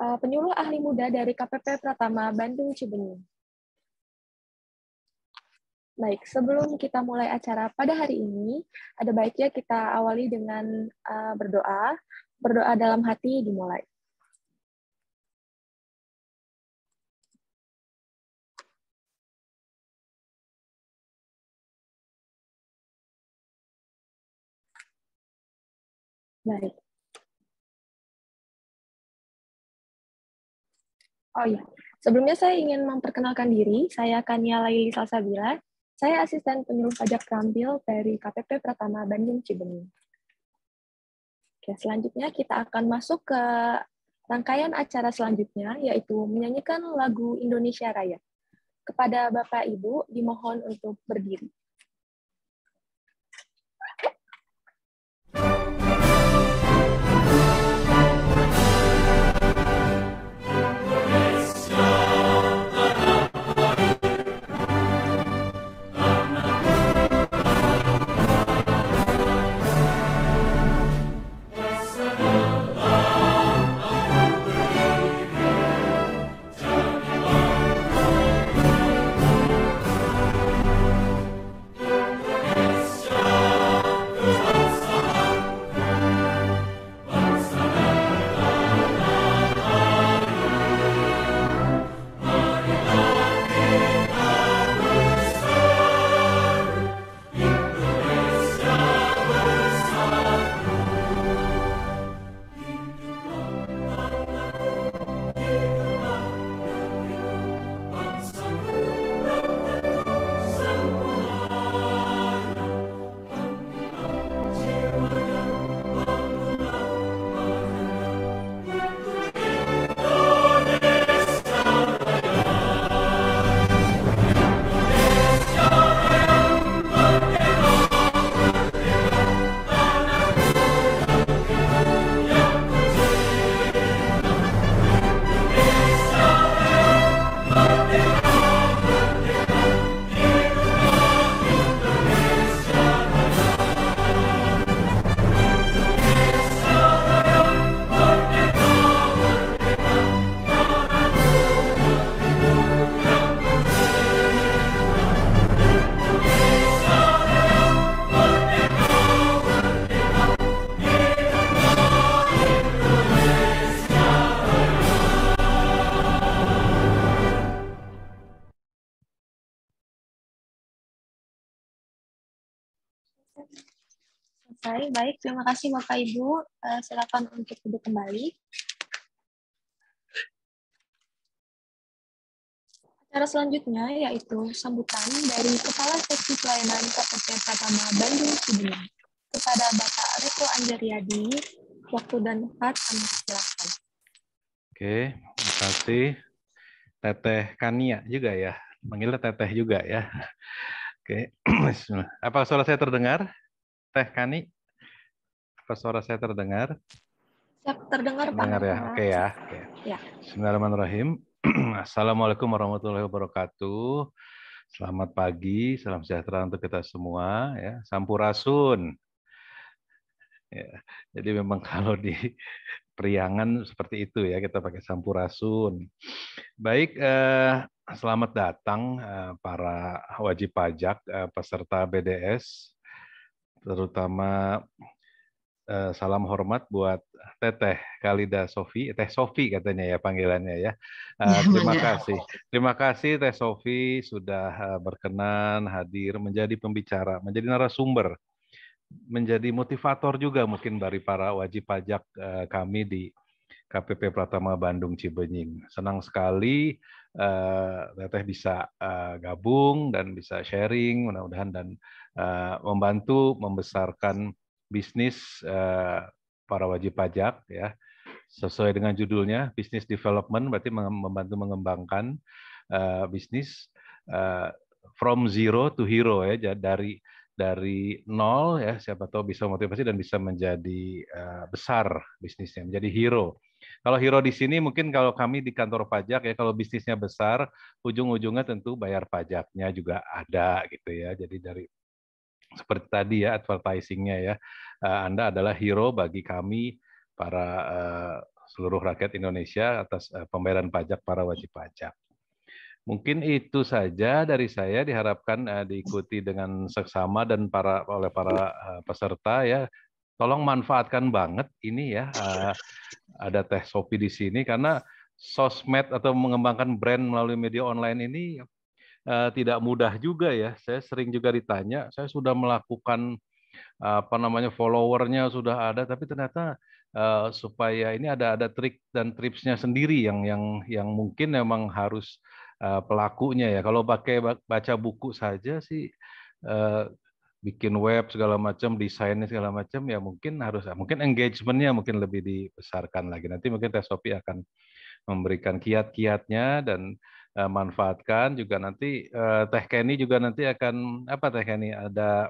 penyuluh ahli muda dari KPP Pratama Bandung Cibenying. Baik, sebelum kita mulai acara pada hari ini, ada baiknya kita awali dengan berdoa. Berdoa dalam hati dimulai. Baik. Oh iya, sebelumnya saya ingin memperkenalkan diri. Saya Kania Laili Salsabila. Saya asisten penyuluh pajak terampil dari KPP Pratama Bandung Cibenying. Oke, selanjutnya kita akan masuk ke rangkaian acara selanjutnya, yaitu menyanyikan lagu Indonesia Raya. Kepada Bapak Ibu, dimohon untuk berdiri. Selesai. Baik, terima kasih Bapak Ibu. Silakan untuk duduk kembali. Acara selanjutnya yaitu sambutan dari Kepala Seksi Pelayanan KPP Pratama Bandung Cibenying. Kepada Bapak Riko Anjariadi, waktu dan tempat kami silakan. Oke, terima kasih. Teteh Kania juga ya, manggilnya Teteh juga ya. Oke, apa suara saya terdengar? Teh Kani, apa suara saya terdengar? Siap, terdengar Pak. Terdengar ya, oke ya. Oke. Ya. Bismillahirrahmanirrahim. Assalamualaikum warahmatullahi wabarakatuh. Selamat pagi, salam sejahtera untuk kita semua. Ya. Sampurasun. Ya. Jadi memang kalau di Priangan seperti itu ya, kita pakai sampurasun. Baik, selamat datang para wajib pajak, peserta BDS, terutama salam hormat buat Teteh Khalida Sofi, Teh Sofi katanya ya panggilannya ya. Terima kasih Teh Sofi sudah berkenan hadir menjadi pembicara, menjadi narasumber, menjadi motivator juga mungkin dari para wajib pajak kami di KPP Pratama Bandung Cibenying. Senang sekali Teteh bisa gabung dan bisa sharing mudah-mudahan dan membantu membesarkan bisnis para wajib pajak ya. Sesuai dengan judulnya business development berarti membantu mengembangkan bisnis from zero to hero ya, dari nol ya, siapa tahu bisa motivasi dan bisa menjadi besar bisnisnya, menjadi hero. Kalau hero di sini mungkin kalau kami di kantor pajak ya, kalau bisnisnya besar ujung-ujungnya tentu bayar pajaknya juga ada gitu ya. Jadi dari seperti tadi ya advertisingnya ya, Anda adalah hero bagi kami para seluruh rakyat Indonesia atas pembayaran pajak para wajib pajak. Mungkin itu saja dari saya, diharapkan diikuti dengan seksama dan oleh para peserta ya. Tolong manfaatkan banget ini ya, ada Teh Sophie di sini, karena sosmed atau mengembangkan brand melalui media online ini tidak mudah juga ya. Saya sering juga ditanya, saya sudah melakukan followernya sudah ada, tapi ternyata supaya ini ada trik dan tripsnya sendiri yang mungkin memang harus pelakunya ya. Kalau pakai baca buku saja sih, bikin web segala macam, desainnya segala macam ya mungkin engagementnya mungkin lebih dibesarkan lagi. Nanti mungkin Teh Sophie akan memberikan kiat-kiatnya dan manfaatkan juga. Nanti Teh Kenny juga nanti akan Teh Kenny, ada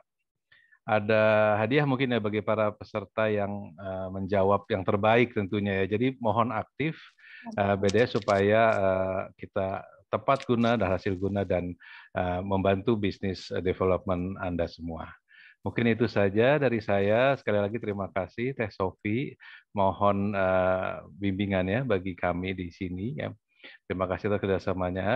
hadiah mungkin ya bagi para peserta yang menjawab yang terbaik tentunya ya. Jadi mohon aktif BDS supaya kita tepat guna dan hasil guna dan membantu bisnis development Anda semua. Mungkin itu saja dari saya. Sekali lagi terima kasih Teh Sophie. Mohon bimbingannya bagi kami di sini ya. Terima kasih atas kerjasamanya.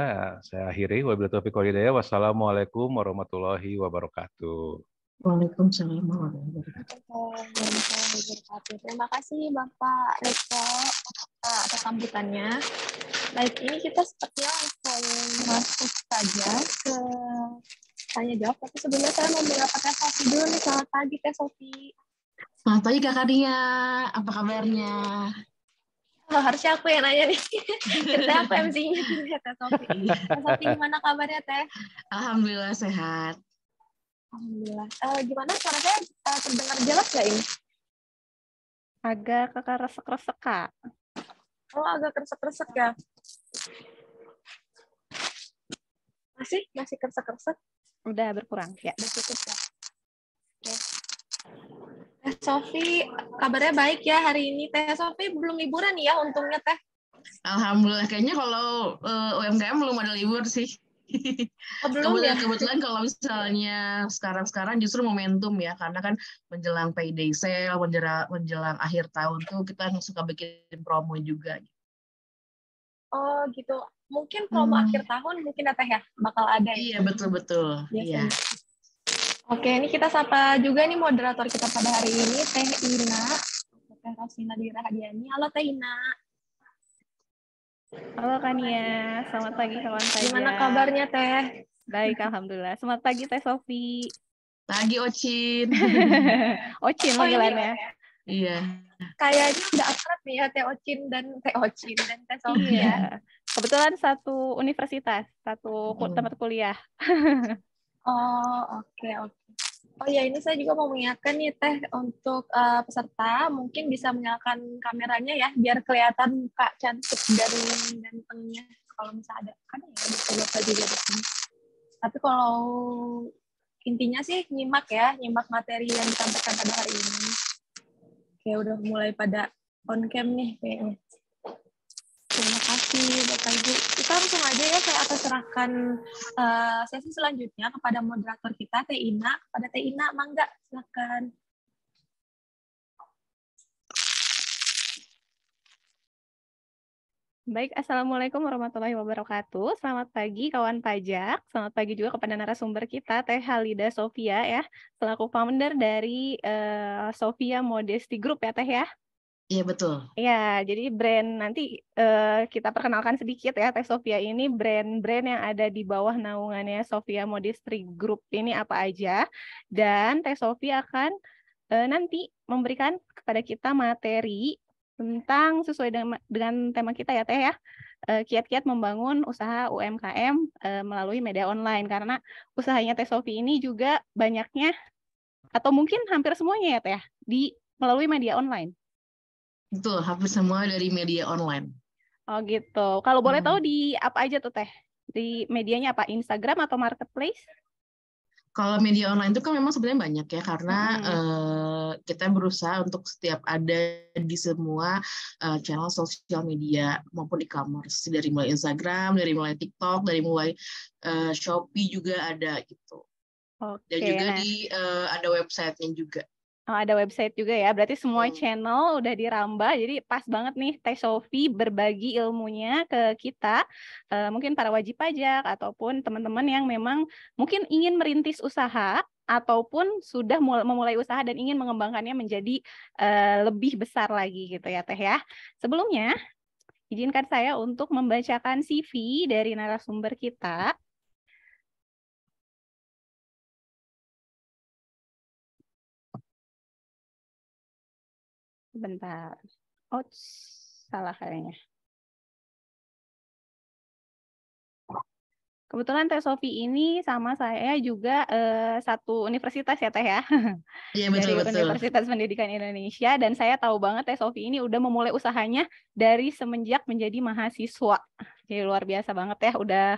Saya akhiri. Wabillahi taufiq wal hidayah. Wassalamualaikum warahmatullahi wabarakatuh. Waalaikumsalam warahmatullahi wabarakatuh. Terima kasih Bapak Reto atas sambutannya. Baik, ini kita sepertinya langsung masuk saja ke tanya jawab. Tapi sebelumnya saya mau menyapa Teh Sophie dulu nih. Selamat pagi Teh Sophie. Selamat pagi Kak Dia, apa kabarnya? Oh, harusnya aku yang nanya nih. Kita aku MC-nya Teh Sophie. Teh Sophie gimana kabarnya Teh? Alhamdulillah sehat. Alhamdulillah. Gimana suara saya terdengar jelas nggak ini? Agak resek-resek Kak. Oh, agak resek-resek ya. Masih kersek-kersek? Udah berkurang ya. Udah cukup ya. Oke. Teh Sophie, kabarnya baik ya hari ini. Teh Sophie belum liburan ya untungnya Teh. Alhamdulillah, kayaknya kalau UMKM belum ada libur sih. Oh, belum ya? Kebetulan kalau misalnya sekarang justru momentum ya, karena kan menjelang payday sale, menjelang akhir tahun tuh kita suka bikin promo juga. Oh gitu. Mungkin promo akhir tahun mungkin Teh ya bakal ada ya? Iya, betul-betul. Iya. Oke, ini kita sapa juga nih moderator kita pada hari ini, Teh Ina. Teh Rosina Dwi Rahadiani. Halo Teh Ina. Halo Kania, selamat pagi kawan pajak. Gimana kabarnya Teh? Baik, alhamdulillah. Selamat pagi Teh Sophie. Pagi Ocin. Ocin panggilannya. Iya. Kayaknya udah akrab nih ya Teh Ocin dan Teh Sophie ya. Kebetulan satu universitas, satu tempat kuliah. Oh, oke. Oh ya, ini saya juga mau mengingatkan nih Teh untuk peserta mungkin bisa menyalakan kameranya ya biar kelihatan muka cantik dan gantengnya kalau misalnya ada ya bisa bapak juga di sini. Tapi kalau intinya sih nyimak materi yang disampaikan pada hari ini. Oke, udah mulai pada on cam nih kayaknya. Terima kasih Bapak Ibu. Kita langsung aja ya, saya akan serahkan sesi selanjutnya kepada moderator kita, Teh Ina. Kepada Teh Ina, mangga, silakan. Baik, Assalamualaikum warahmatullahi wabarakatuh. Selamat pagi kawan pajak. Selamat pagi juga kepada narasumber kita, Teh Halida Sophia ya, selaku founder dari Sophia Modesty Group ya Teh ya. Iya betul. Ya, jadi brand nanti kita perkenalkan sedikit ya, Teh Sophia ini brand-brand yang ada di bawah naungannya Sophia Modesty Group ini apa aja. Dan Teh Sophia akan nanti memberikan kepada kita materi tentang sesuai dengan tema kita ya Teh ya, kiat-kiat membangun usaha UMKM melalui media online, karena usahanya Teh Sophie ini juga banyaknya atau mungkin hampir semuanya ya Teh melalui media online. Betul, hampir semua dari media online. Oh gitu. Kalau boleh tahu di apa aja tuh Teh? Di medianya apa? Instagram atau marketplace? Kalau media online itu kan memang sebenarnya banyak ya, karena kita berusaha untuk setiap ada di semua channel sosial media maupun e-commerce, dari mulai Instagram, dari mulai TikTok, dari mulai Shopee juga ada gitu. Oke. Dan juga ada websitenya juga. Oh, ada website juga ya. Berarti semua channel udah dirambah. Jadi pas banget nih Teh Sofi berbagi ilmunya ke kita. Mungkin para wajib pajak ataupun teman-teman yang memang mungkin ingin merintis usaha ataupun sudah memulai usaha dan ingin mengembangkannya menjadi lebih besar lagi gitu ya Teh ya. Sebelumnya, izinkan saya untuk membacakan CV dari narasumber kita. Bentar. Oh, salah kayaknya. Kebetulan Teh Sofi ini sama saya juga satu universitas ya Teh ya. Iya, Dari betul-betul. Universitas Pendidikan Indonesia, dan saya tahu banget Teh Sofi ini udah memulai usahanya dari semenjak menjadi mahasiswa. Jadi luar biasa banget ya, udah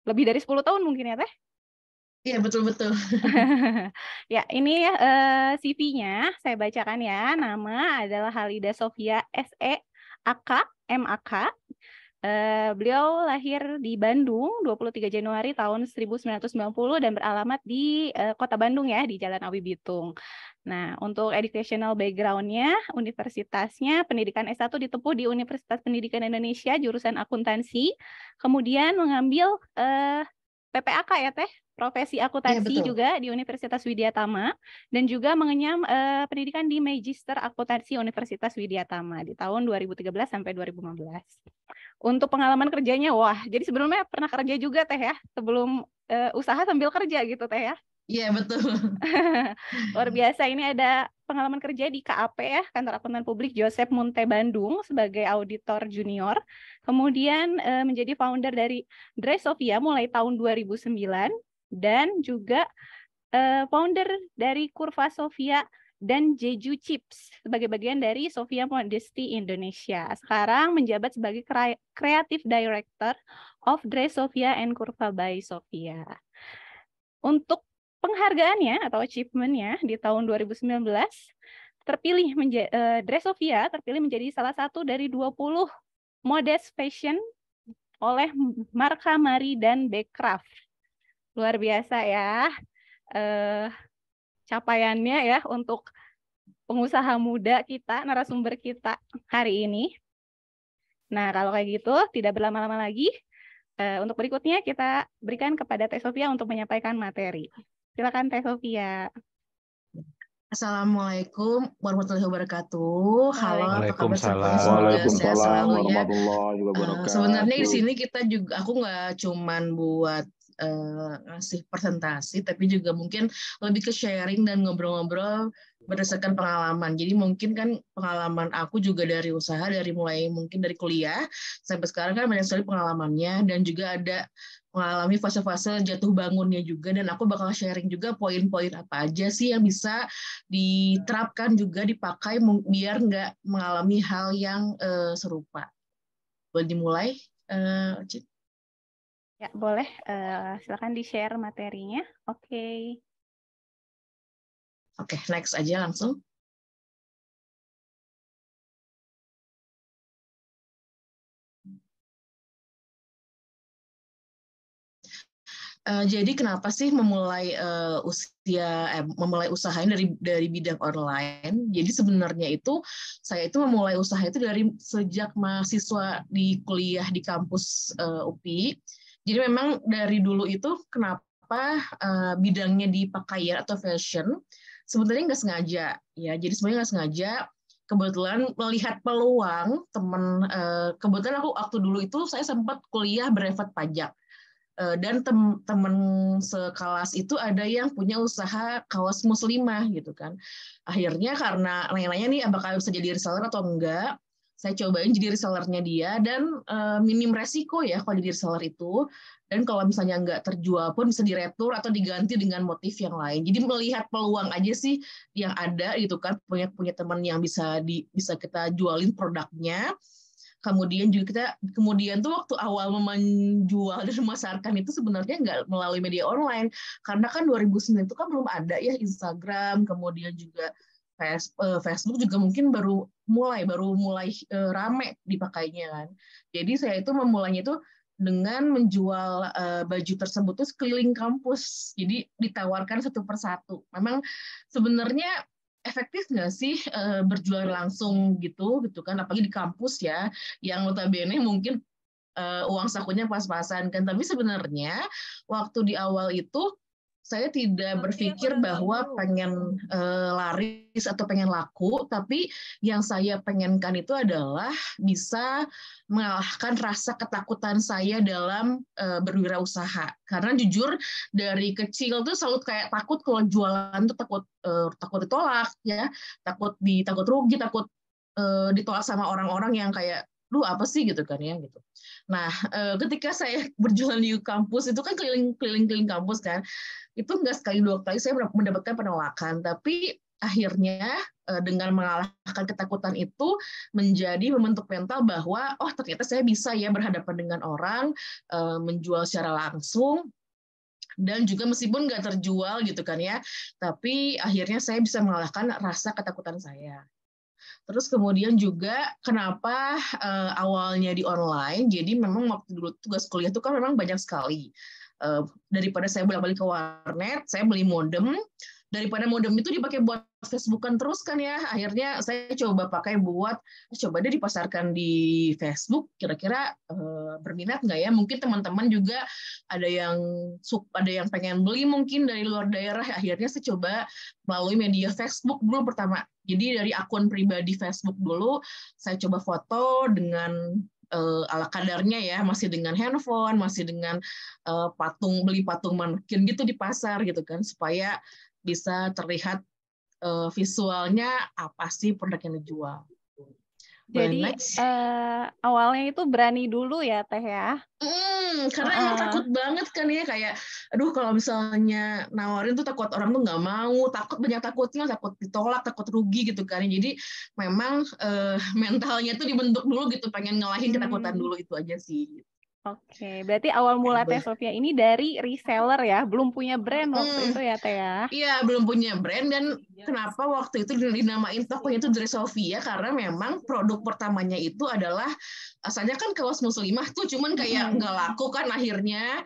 lebih dari 10 tahun mungkin ya Teh? Iya, betul-betul. Ya, ini CV-nya saya bacakan ya. Nama adalah Halida Sofia SE AK MAK. Beliau lahir di Bandung 23 Januari tahun 1990 dan beralamat di Kota Bandung ya, di Jalan Awi Bitung. Nah, untuk educational background-nya, universitasnya pendidikan S1 ditempuh di Universitas Pendidikan Indonesia, jurusan akuntansi. Kemudian mengambil PPAK ya Teh, profesi akuntansi juga di Universitas Widya Tama, dan juga mengenyam pendidikan di Magister Akuntansi Universitas Widya Tama di tahun 2013 sampai 2015. Untuk pengalaman kerjanya, wah, jadi sebelumnya pernah kerja juga Teh ya, sebelum usaha sambil kerja gitu Teh ya. Iya, betul. Luar biasa, ini ada pengalaman kerja di KAP ya, Kantor Akuntan Publik Joseph Munte Bandung sebagai auditor junior. Kemudian menjadi founder dari Dresofia mulai tahun 2009 dan juga founder dari Kurva Sofia dan Jeju Chips sebagai bagian dari Sofia Modesty Indonesia. Sekarang menjabat sebagai Creative Director of Dresofia and Kurva by Sofia. Untuk penghargaannya atau achievement-nya di tahun 2019 terpilih Dresofia terpilih menjadi salah satu dari 20 modest fashion oleh Marka Mari dan Becraft. Luar biasa ya capaiannya ya untuk pengusaha muda kita, narasumber kita hari ini. Nah, kalau kayak gitu tidak berlama-lama lagi, untuk berikutnya kita berikan kepada Teh Sofia untuk menyampaikan materi. Silakan Teh Sofia. Assalamualaikum warahmatullahi wabarakatuh. Halo, apa kabar semuanya? Semoga sehat Waalaikumsalam selalu ya. warahmatullahi wabarakatuh. Sebenarnya di sini kita juga, aku nggak cuman buat ngasih presentasi, tapi juga mungkin lebih ke sharing dan ngobrol-ngobrol berdasarkan pengalaman. Jadi mungkin kan pengalaman aku juga dari usaha, dari mulai mungkin dari kuliah sampai sekarang kan banyak sekali pengalamannya, dan juga ada mengalami fase-fase jatuh bangunnya juga, dan aku bakal sharing juga poin-poin apa aja sih yang bisa diterapkan juga dipakai biar nggak mengalami hal yang serupa. Boleh dimulai, Cik? Ya, boleh. Silakan di-share materinya. Oke. Oke, next aja langsung. Jadi kenapa sih memulai memulai usahanya dari bidang online? Jadi sebenarnya itu saya itu memulai usaha itu dari sejak mahasiswa di kuliah di kampus UPI. Jadi memang dari dulu itu kenapa bidangnya di pakaian atau fashion, sebenarnya nggak sengaja ya. Jadi sebenarnya nggak sengaja. Kebetulan melihat peluang teman, kebetulan aku waktu dulu itu saya sempat kuliah berefat pajak. Dan teman sekelas itu ada yang punya usaha kaos muslimah gitu kan. Akhirnya karena nanya-nanya nih apakah bisa jadi reseller atau enggak, saya cobain jadi resellernya dia, dan minim resiko ya kalau jadi reseller itu. Dan kalau misalnya enggak terjual pun bisa diretur atau diganti dengan motif yang lain. Jadi melihat peluang aja sih yang ada gitu kan, punya teman yang bisa kita jualin produknya. Kemudian juga kemudian tuh waktu awal menjual dan memasarkan itu sebenarnya nggak melalui media online, karena kan 2009 itu kan belum ada ya Instagram, kemudian juga Facebook juga mungkin baru mulai rame dipakainya kan. Jadi saya itu memulainya itu dengan menjual baju tersebut tuh sekeliling kampus, jadi ditawarkan satu persatu. Memang sebenarnya efektif nggak sih berjualan langsung gitu kan, apalagi di kampus ya, yang notabene mungkin uang sakunya pas-pasan kan. Tapi sebenarnya waktu di awal itu saya tidak berpikir bahwa pengen laris atau pengen laku, tapi yang saya pengenkan itu adalah bisa mengalahkan rasa ketakutan saya dalam berwirausaha. Karena jujur dari kecil tuh selalu kayak takut kalau jualan tuh takut ditolak ya, takut rugi, takut ditolak sama orang-orang yang kayak lu apa sih gitu kan ya gitu. Nah, ketika saya berjualan di kampus itu kan keliling kampus kan, itu nggak sekali dua kali saya mendapatkan penolakan, tapi akhirnya dengan mengalahkan ketakutan itu menjadi membentuk mental bahwa oh ternyata saya bisa ya berhadapan dengan orang, menjual secara langsung. Dan juga meskipun nggak terjual gitu kan ya, tapi akhirnya saya bisa mengalahkan rasa ketakutan saya. Terus kemudian juga kenapa awalnya di online, jadi memang waktu dulu tugas kuliah itu kan memang banyak sekali. Daripada saya bolak-balik ke warnet, saya beli modem, daripada modem itu dipakai buat Facebookan terus kan ya, akhirnya saya coba pakai buat, coba deh dipasarkan di Facebook, kira-kira berminat nggak ya? Mungkin teman-teman juga ada yang pengen beli mungkin dari luar daerah, akhirnya saya coba melalui media Facebook dulu pertama. Jadi dari akun pribadi Facebook dulu, saya coba foto dengan ala kadarnya ya, masih dengan handphone, masih dengan beli patung manekin gitu di pasar gitu kan, supaya bisa terlihat visualnya apa sih produk yang dijual. Jadi awalnya itu berani dulu ya Teh ya? Karena emang takut banget kan ya, kayak aduh kalau misalnya nawarin tuh takut orang tuh nggak mau, banyak takutnya, takut ditolak, takut rugi gitu kan. Jadi memang mentalnya tuh dibentuk dulu gitu, pengen ngalahin ketakutan dulu, itu aja sih. Oke, berarti awal mula Teh Sofia ini dari reseller ya, belum punya brand waktu itu ya Teh ya? Iya, belum punya brand, dan kenapa waktu itu dinamain tokonya itu Dress Sofia, karena memang produk pertamanya itu adalah, asalnya kan kaos muslimah tuh, cuman kayak nggak laku kan akhirnya,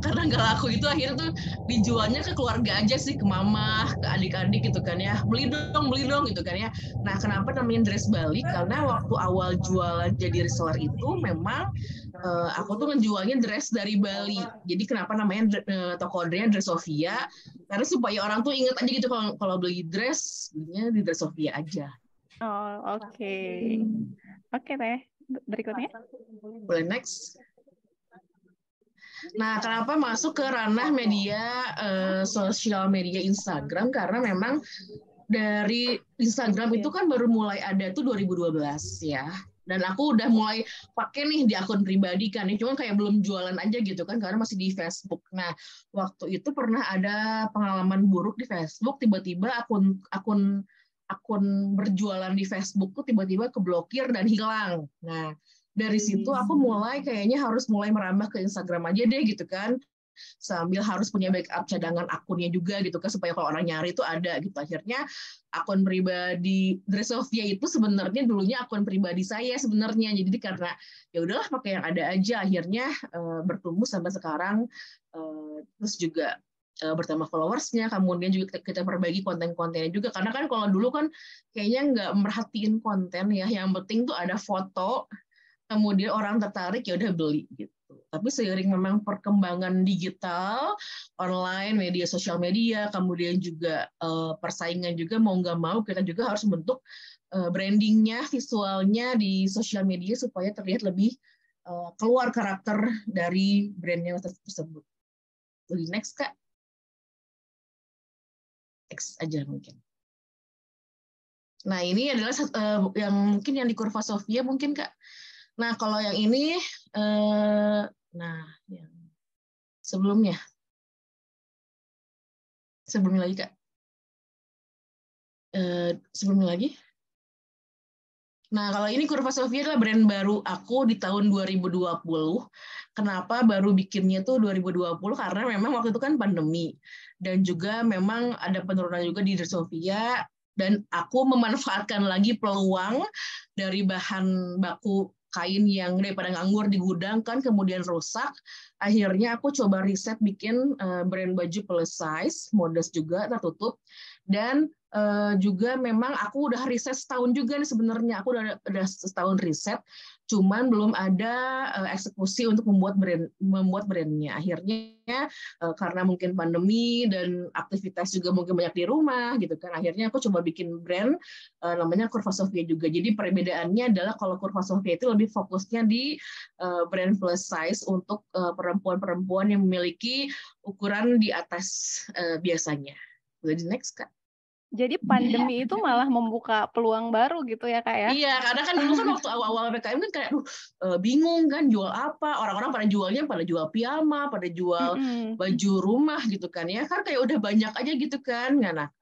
karena nggak laku itu akhirnya tuh dijualnya ke keluarga aja sih, ke mama, ke adik-adik gitu kan ya, beli dong gitu kan ya. Nah, kenapa namanya Dress Bali? Karena waktu awal jualan jadi reseller itu memang aku tuh ngejualnya dress dari Bali. Jadi kenapa namanya toko ordernya Dress Sofia? Karena supaya orang tuh inget aja gitu, kalau beli dress, belinya di Dress Sofia aja. Oh, oke. Oke Teh, berikutnya. Boleh next. Nah, kenapa masuk ke ranah media sosial media Instagram? Karena memang dari Instagram itu kan baru mulai ada tuh 2012 ya. Dan aku udah mulai pakai nih di akun pribadi kan, cuma kayak belum jualan aja gitu kan, karena masih di Facebook. Nah, waktu itu pernah ada pengalaman buruk di Facebook, tiba-tiba akun berjualan di Facebook tuh tiba-tiba keblokir dan hilang. Nah, dari situ aku mulai kayaknya harus mulai merambah ke Instagram aja deh gitu kan, sambil harus punya backup cadangan akunnya juga gitu kan, supaya kalau orang nyari itu ada gitu. Akhirnya akun pribadi Dress Sofia itu sebenarnya dulunya akun pribadi saya sebenarnya, jadi karena ya udahlah pakai yang ada aja, akhirnya bertumbuh sampai sekarang, terus juga bertambah followersnya, kemudian juga kita perbaiki konten-kontennya juga, karena kan kalau dulu kan kayaknya nggak merhatiin konten ya, yang penting tuh ada foto, kemudian orang tertarik ya udah beli gitu. Tapi seiring memang perkembangan digital, online, media sosial media, kemudian juga persaingan juga, mau nggak mau kita juga harus membentuk brandingnya, visualnya di sosial media supaya terlihat lebih keluar karakter dari brandnya tersebut. Lebih next Kak. Next aja mungkin. Nah ini adalah yang mungkin yang di kurva Sofia mungkin Kak. Nah, kalau yang ini, yang sebelumnya lagi Kak, sebelumnya lagi. Nah, kalau ini kurva Sofia adalah brand baru aku di tahun 2020. Kenapa baru bikinnya tuh 2020? Karena memang waktu itu kan pandemi, dan juga memang ada penurunan juga di Dress Sofia, dan aku memanfaatkan lagi peluang dari bahan baku kain yang daripada nganggur di gudang kan kemudian rusak, akhirnya aku coba riset bikin brand baju plus size, modest juga tertutup, Dan juga memang aku udah riset setahun juga nih sebenarnya. Aku udah setahun riset, cuman belum ada eksekusi untuk membuat brandnya. Akhirnya karena mungkin pandemi dan aktivitas juga mungkin banyak di rumah gitu kan. Akhirnya aku coba bikin brand namanya Kurva Sofia juga. Jadi perbedaannya adalah kalau Kurva Sofia itu lebih fokusnya di brand plus size untuk perempuan-perempuan yang memiliki ukuran di atas biasanya. Jadi next Kak. Jadi pandemi itu malah membuka peluang baru gitu ya Kak ya? Iya, karena kan dulu kan waktu awal-awal PPKM kan kayak bingung kan jual apa. Orang-orang pada jual piyama, pada jual baju rumah gitu kan ya. Kan kayak udah banyak aja gitu kan. Nah,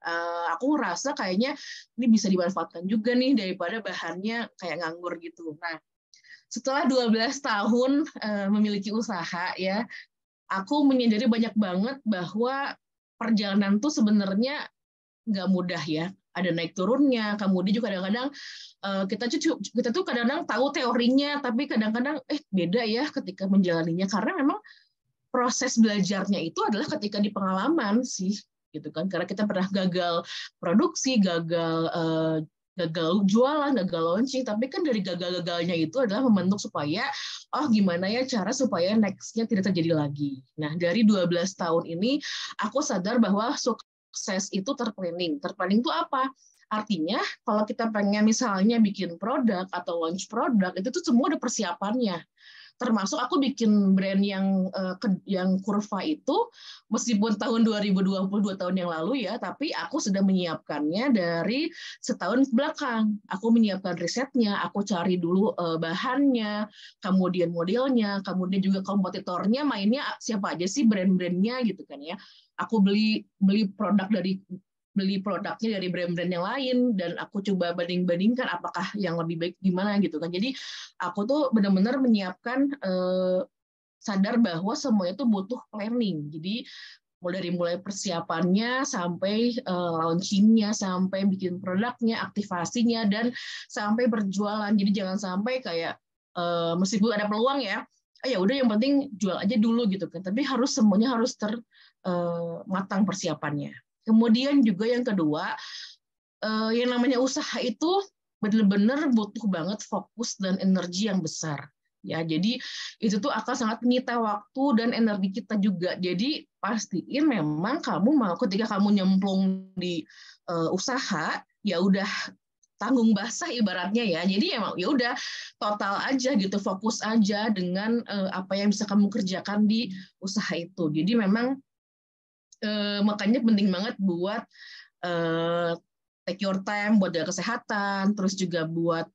aku ngerasa kayaknya ini bisa dimanfaatkan juga nih daripada bahannya kayak nganggur gitu. Nah, setelah 12 tahun memiliki usaha ya, aku menyadari banyak banget bahwa perjalanan tuh sebenarnya nggak mudah ya, ada naik turunnya. Kemudian juga kadang-kadang kita tuh kadang-kadang tahu teorinya, tapi kadang-kadang beda ya ketika menjalaninya, karena memang proses belajarnya itu adalah ketika di pengalaman sih, gitu kan. Karena kita pernah gagal produksi, gagal jualan, gagal launching, tapi kan dari gagal-gagalnya itu adalah membentuk supaya gimana ya cara supaya next-nya tidak terjadi lagi. Nah, dari 12 tahun ini aku sadar bahwa sukses itu terplanning. Terplanning itu apa? Artinya kalau kita pengen misalnya bikin produk atau launch produk, itu tuh semua ada persiapannya. Termasuk aku bikin brand yang Kurva itu, meskipun tahun 2022 tahun yang lalu ya, tapi aku sudah menyiapkannya dari setahun ke belakang. Aku menyiapkan risetnya, aku cari dulu bahannya, kemudian modelnya, kemudian juga kompetitornya mainnya siapa aja sih brand-brandnya gitu kan ya. Aku beli produknya dari brand-brand yang lain, dan aku coba banding-bandingkan apakah yang lebih baik gimana gitu kan. Jadi aku tuh benar-benar menyiapkan, sadar bahwa semuanya itu butuh planning. Jadi mulai persiapannya sampai launchingnya, sampai bikin produknya, aktivasinya, dan sampai berjualan. Jadi jangan sampai kayak meskipun ada peluang ya udah yang penting jual aja dulu gitu kan. Tapi semuanya harus matang persiapannya. Kemudian juga yang kedua, yang namanya usaha itu benar-benar butuh banget fokus dan energi yang besar. Ya, jadi itu tuh akan sangat menyita waktu dan energi kita juga. Jadi pastiin memang ketika kamu nyemplung di usaha, ya udah tanggung basah ibaratnya ya. Jadi emang ya udah total aja gitu, fokus aja dengan apa yang bisa kamu kerjakan di usaha itu. Jadi memang makanya penting banget buat take your time buat jaga kesehatan, terus juga buat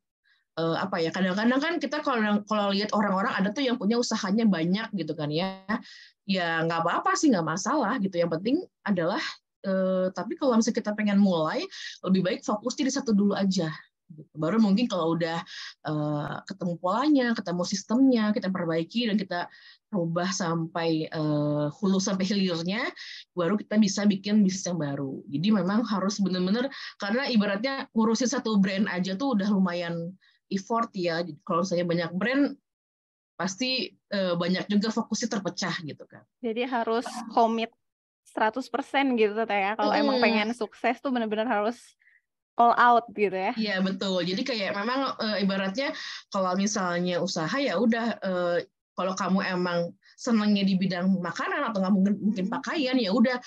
kadang-kadang kan kita kalau lihat orang-orang ada tuh yang punya usahanya banyak gitu kan ya nggak apa-apa sih, nggak masalah gitu. Yang penting adalah tapi kalau misalnya kita pengen mulai, lebih baik fokusnya di satu dulu aja. Baru mungkin kalau udah ketemu polanya, ketemu sistemnya, kita perbaiki dan kita rubah sampai hulu sampai hilirnya, baru kita bisa bikin bisnis yang baru. Jadi memang harus benar-benar, karena ibaratnya ngurusin satu brand aja tuh udah lumayan effort ya. Kalau misalnya banyak brand, pasti banyak juga fokusnya terpecah gitu kan. Jadi harus komit 100% gitu ya. Kalau emang pengen sukses tuh benar-benar harus all out gitu ya. Iya betul. Jadi kayak memang ibaratnya kalau misalnya usaha ya udah, kalau kamu emang senangnya di bidang makanan atau nggak mungkin pakaian, ya udah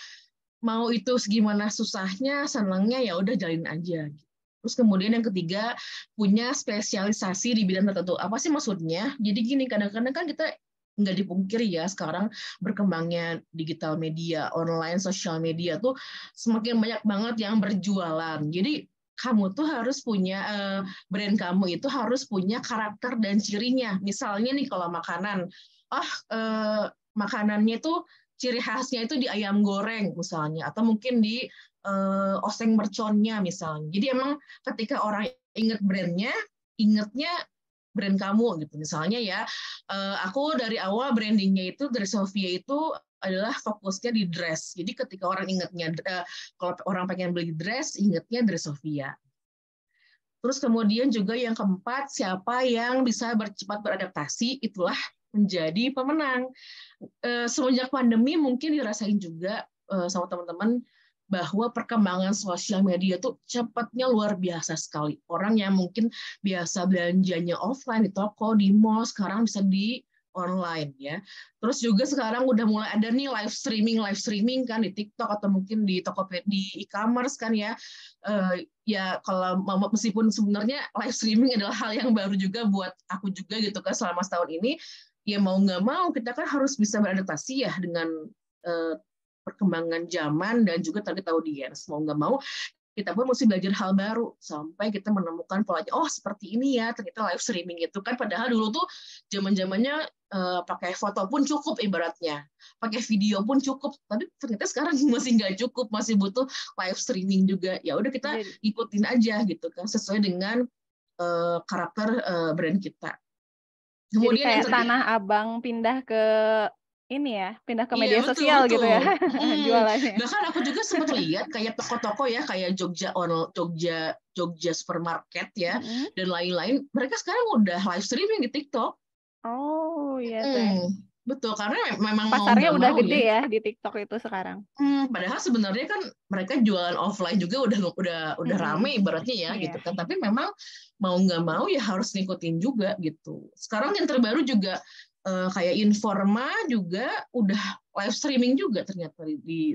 mau itu segimana susahnya, senangnya ya udah jalin aja. Terus kemudian yang ketiga, punya spesialisasi di bidang tertentu. Apa sih maksudnya? Jadi gini, kadang-kadang kan kita nggak dipungkiri ya, sekarang berkembangnya digital media, online, sosial media tuh semakin banyak banget yang berjualan. Jadi kamu tuh harus punya, brand kamu itu harus punya karakter dan cirinya. Misalnya nih kalau makanan, makanannya itu ciri khasnya itu di ayam goreng misalnya, atau mungkin di oseng merconnya misalnya. Jadi emang ketika orang inget brandnya, ingetnya brand kamu gitu. Misalnya ya, aku dari awal brandingnya itu dari Sofia itu adalah fokusnya di dress. Jadi ketika orang ingetnya, kalau orang pengen beli dress, ingetnya dari Sofia. Terus kemudian juga yang keempat, siapa yang bisa cepat beradaptasi, itulah menjadi pemenang. Semenjak pandemi mungkin dirasain juga sama teman-teman, bahwa perkembangan sosial media tuh cepatnya luar biasa sekali. Orang yang mungkin biasa belanjanya offline di toko, di mall, sekarang bisa di online ya. Terus juga sekarang udah mulai ada nih live streaming kan di TikTok atau mungkin di Tokopedia, di e-commerce kan ya. Ya kalau meskipun sebenarnya live streaming adalah hal yang baru juga buat aku juga gitu kan selama setahun ini, ya mau nggak mau kita kan harus bisa beradaptasi ya dengan perkembangan zaman dan juga target audiens. Mau nggak mau, kita pun mesti belajar hal baru sampai kita menemukan polanya. Oh, seperti ini ya, ternyata live streaming itu kan. Padahal dulu tuh zaman-zamannya pakai foto pun cukup ibaratnya, pakai video pun cukup. Tapi ternyata sekarang masih nggak cukup, masih butuh live streaming juga. Ya udah kita ikutin aja gitu kan, sesuai dengan karakter brand kita. Kemudian jadi kayak Tanah Abang pindah ke ini ya, pindah ke media sosial betul. Gitu ya, jualannya. Bahkan aku juga sempat lihat kayak toko-toko ya, kayak Jogja Supermarket ya, dan lain-lain. Mereka sekarang udah live streaming di TikTok. Oh iya Teh. Betul, karena memang pasarnya udah gede ya di TikTok itu sekarang. Padahal sebenarnya kan mereka jualan offline juga udah rame ibaratnya ya gitu kan. Tapi memang mau nggak mau ya harus ngikutin juga gitu. Sekarang yang terbaru juga kayak Informa juga udah live streaming juga ternyata di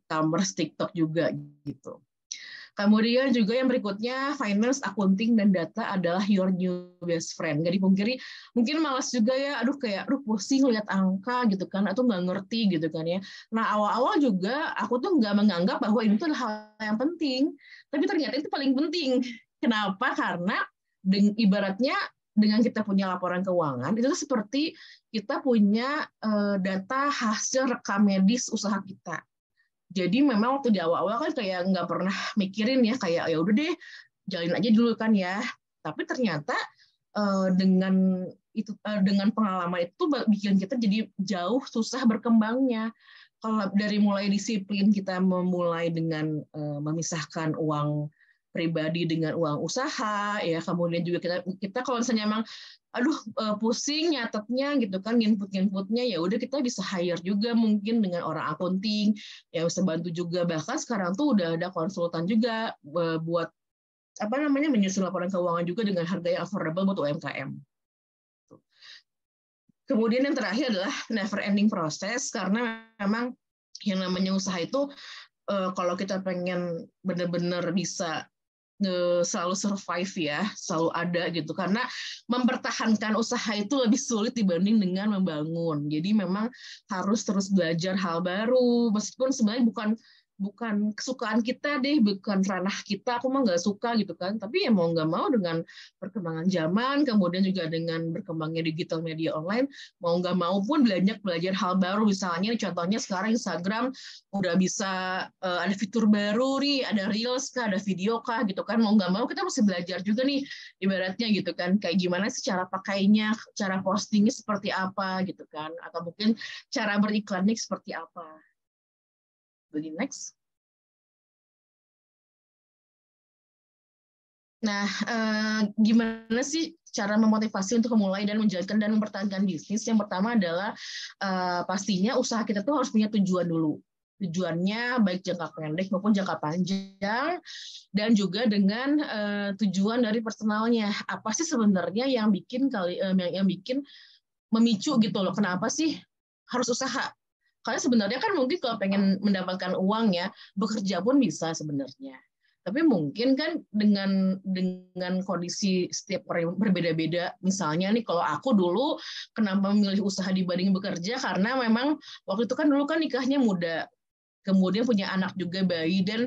e-commerce TikTok juga gitu. Kemudian juga yang berikutnya finance, accounting, dan data adalah your new best friend. Gak dipungkiri, mungkin malas juga ya, aduh pusing lihat angka gitu kan, atau nggak ngerti gitu kan ya. Nah awal-awal juga aku tuh nggak menganggap bahwa ini tuh hal yang penting, tapi ternyata itu paling penting. Kenapa? Karena ibaratnya dengan kita punya laporan keuangan, itu seperti kita punya data hasil rekam medis usaha kita. Jadi memang waktu di awal-awal kan kayak nggak pernah mikirin ya, kayak ya udah deh jalin aja dulu kan ya. Tapi ternyata dengan pengalaman itu bikin kita jadi jauh susah berkembangnya. Kalau dari mulai disiplin kita memulai dengan memisahkan uang pribadi dengan uang usaha ya, kemudian juga kita kalau misalnya emang pusing nyatetnya gitu kan, inputnya ya udah kita bisa hire juga mungkin dengan orang accounting yang bisa bantu juga. Bahkan sekarang tuh udah ada konsultan juga buat menyusun laporan keuangan juga dengan harga yang affordable buat UMKM. Kemudian yang terakhir adalah never ending process, karena memang yang namanya usaha itu kalau kita pengen benar-benar bisa selalu survive ya, selalu ada gitu, karena mempertahankan usaha itu lebih sulit dibanding dengan membangun. Jadi memang harus terus belajar hal baru, meskipun sebenarnya bukan kesukaan kita deh, bukan ranah kita, aku mah nggak suka gitu kan, tapi ya mau nggak mau dengan perkembangan zaman, kemudian juga dengan berkembangnya digital media online, mau nggak mau pun belajar hal baru. Misalnya contohnya sekarang Instagram udah bisa ada fitur baru nih, ada Reels kah, ada video kah gitu kan, mau nggak mau kita mesti belajar juga nih ibaratnya gitu kan, kayak gimana sih cara pakainya, cara postingnya seperti apa gitu kan, atau mungkin cara beriklannya seperti apa. Bagi next. Nah, gimana sih cara memotivasi untuk memulai dan menjalankan dan mempertahankan bisnis? Yang pertama adalah pastinya usaha kita tuh harus punya tujuan dulu. Tujuannya baik jangka pendek maupun jangka panjang, dan juga dengan tujuan dari personalnya. Apa sih sebenarnya yang bikin memicu gitu loh? Kenapa sih harus usaha? Karena sebenarnya kan mungkin kalau pengen mendapatkan uang ya, bekerja pun bisa sebenarnya. Tapi mungkin kan dengan kondisi setiap orang berbeda-beda. Misalnya nih kalau aku dulu kenapa memilih usaha dibanding bekerja, karena memang waktu itu kan dulu kan nikahnya muda. Kemudian punya anak juga, bayi, dan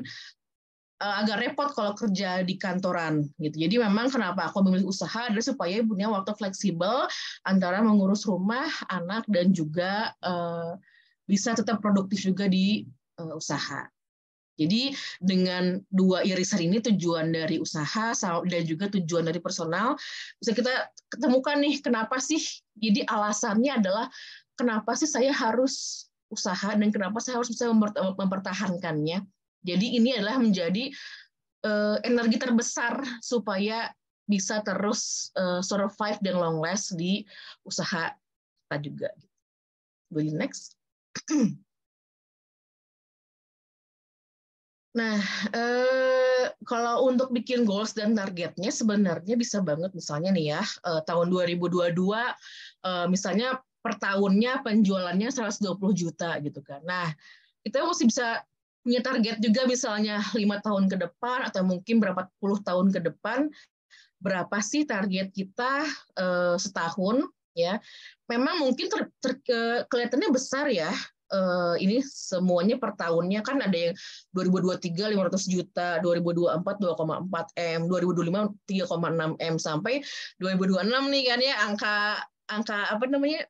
agak repot kalau kerja di kantoran gitu. Jadi memang kenapa aku memilih usaha adalah supaya punya waktu fleksibel antara mengurus rumah, anak, dan juga bisa tetap produktif juga di usaha. Jadi dengan dua irisan ini, tujuan dari usaha dan juga tujuan dari personal, bisa kita ketemukan nih kenapa sih. Jadi alasannya adalah kenapa sih saya harus usaha dan kenapa saya harus bisa mempertahankannya. Jadi ini adalah menjadi energi terbesar supaya bisa terus survive dan long last di usaha kita juga. Go next. Nah, kalau untuk bikin goals dan targetnya sebenarnya bisa banget misalnya nih ya, tahun 2022 misalnya per tahunnya penjualannya 120 juta gitu kan. Nah, kita mesti bisa punya target juga misalnya 5 tahun ke depan atau mungkin berapa puluh tahun ke depan, berapa sih target kita setahun ya. Memang mungkin kelihatannya besar ya, ini semuanya per tahunnya kan ada yang 2023 500 juta, 2024 2,4 M, 2025 3,6 M sampai 2026 nih kan ya angka apa namanya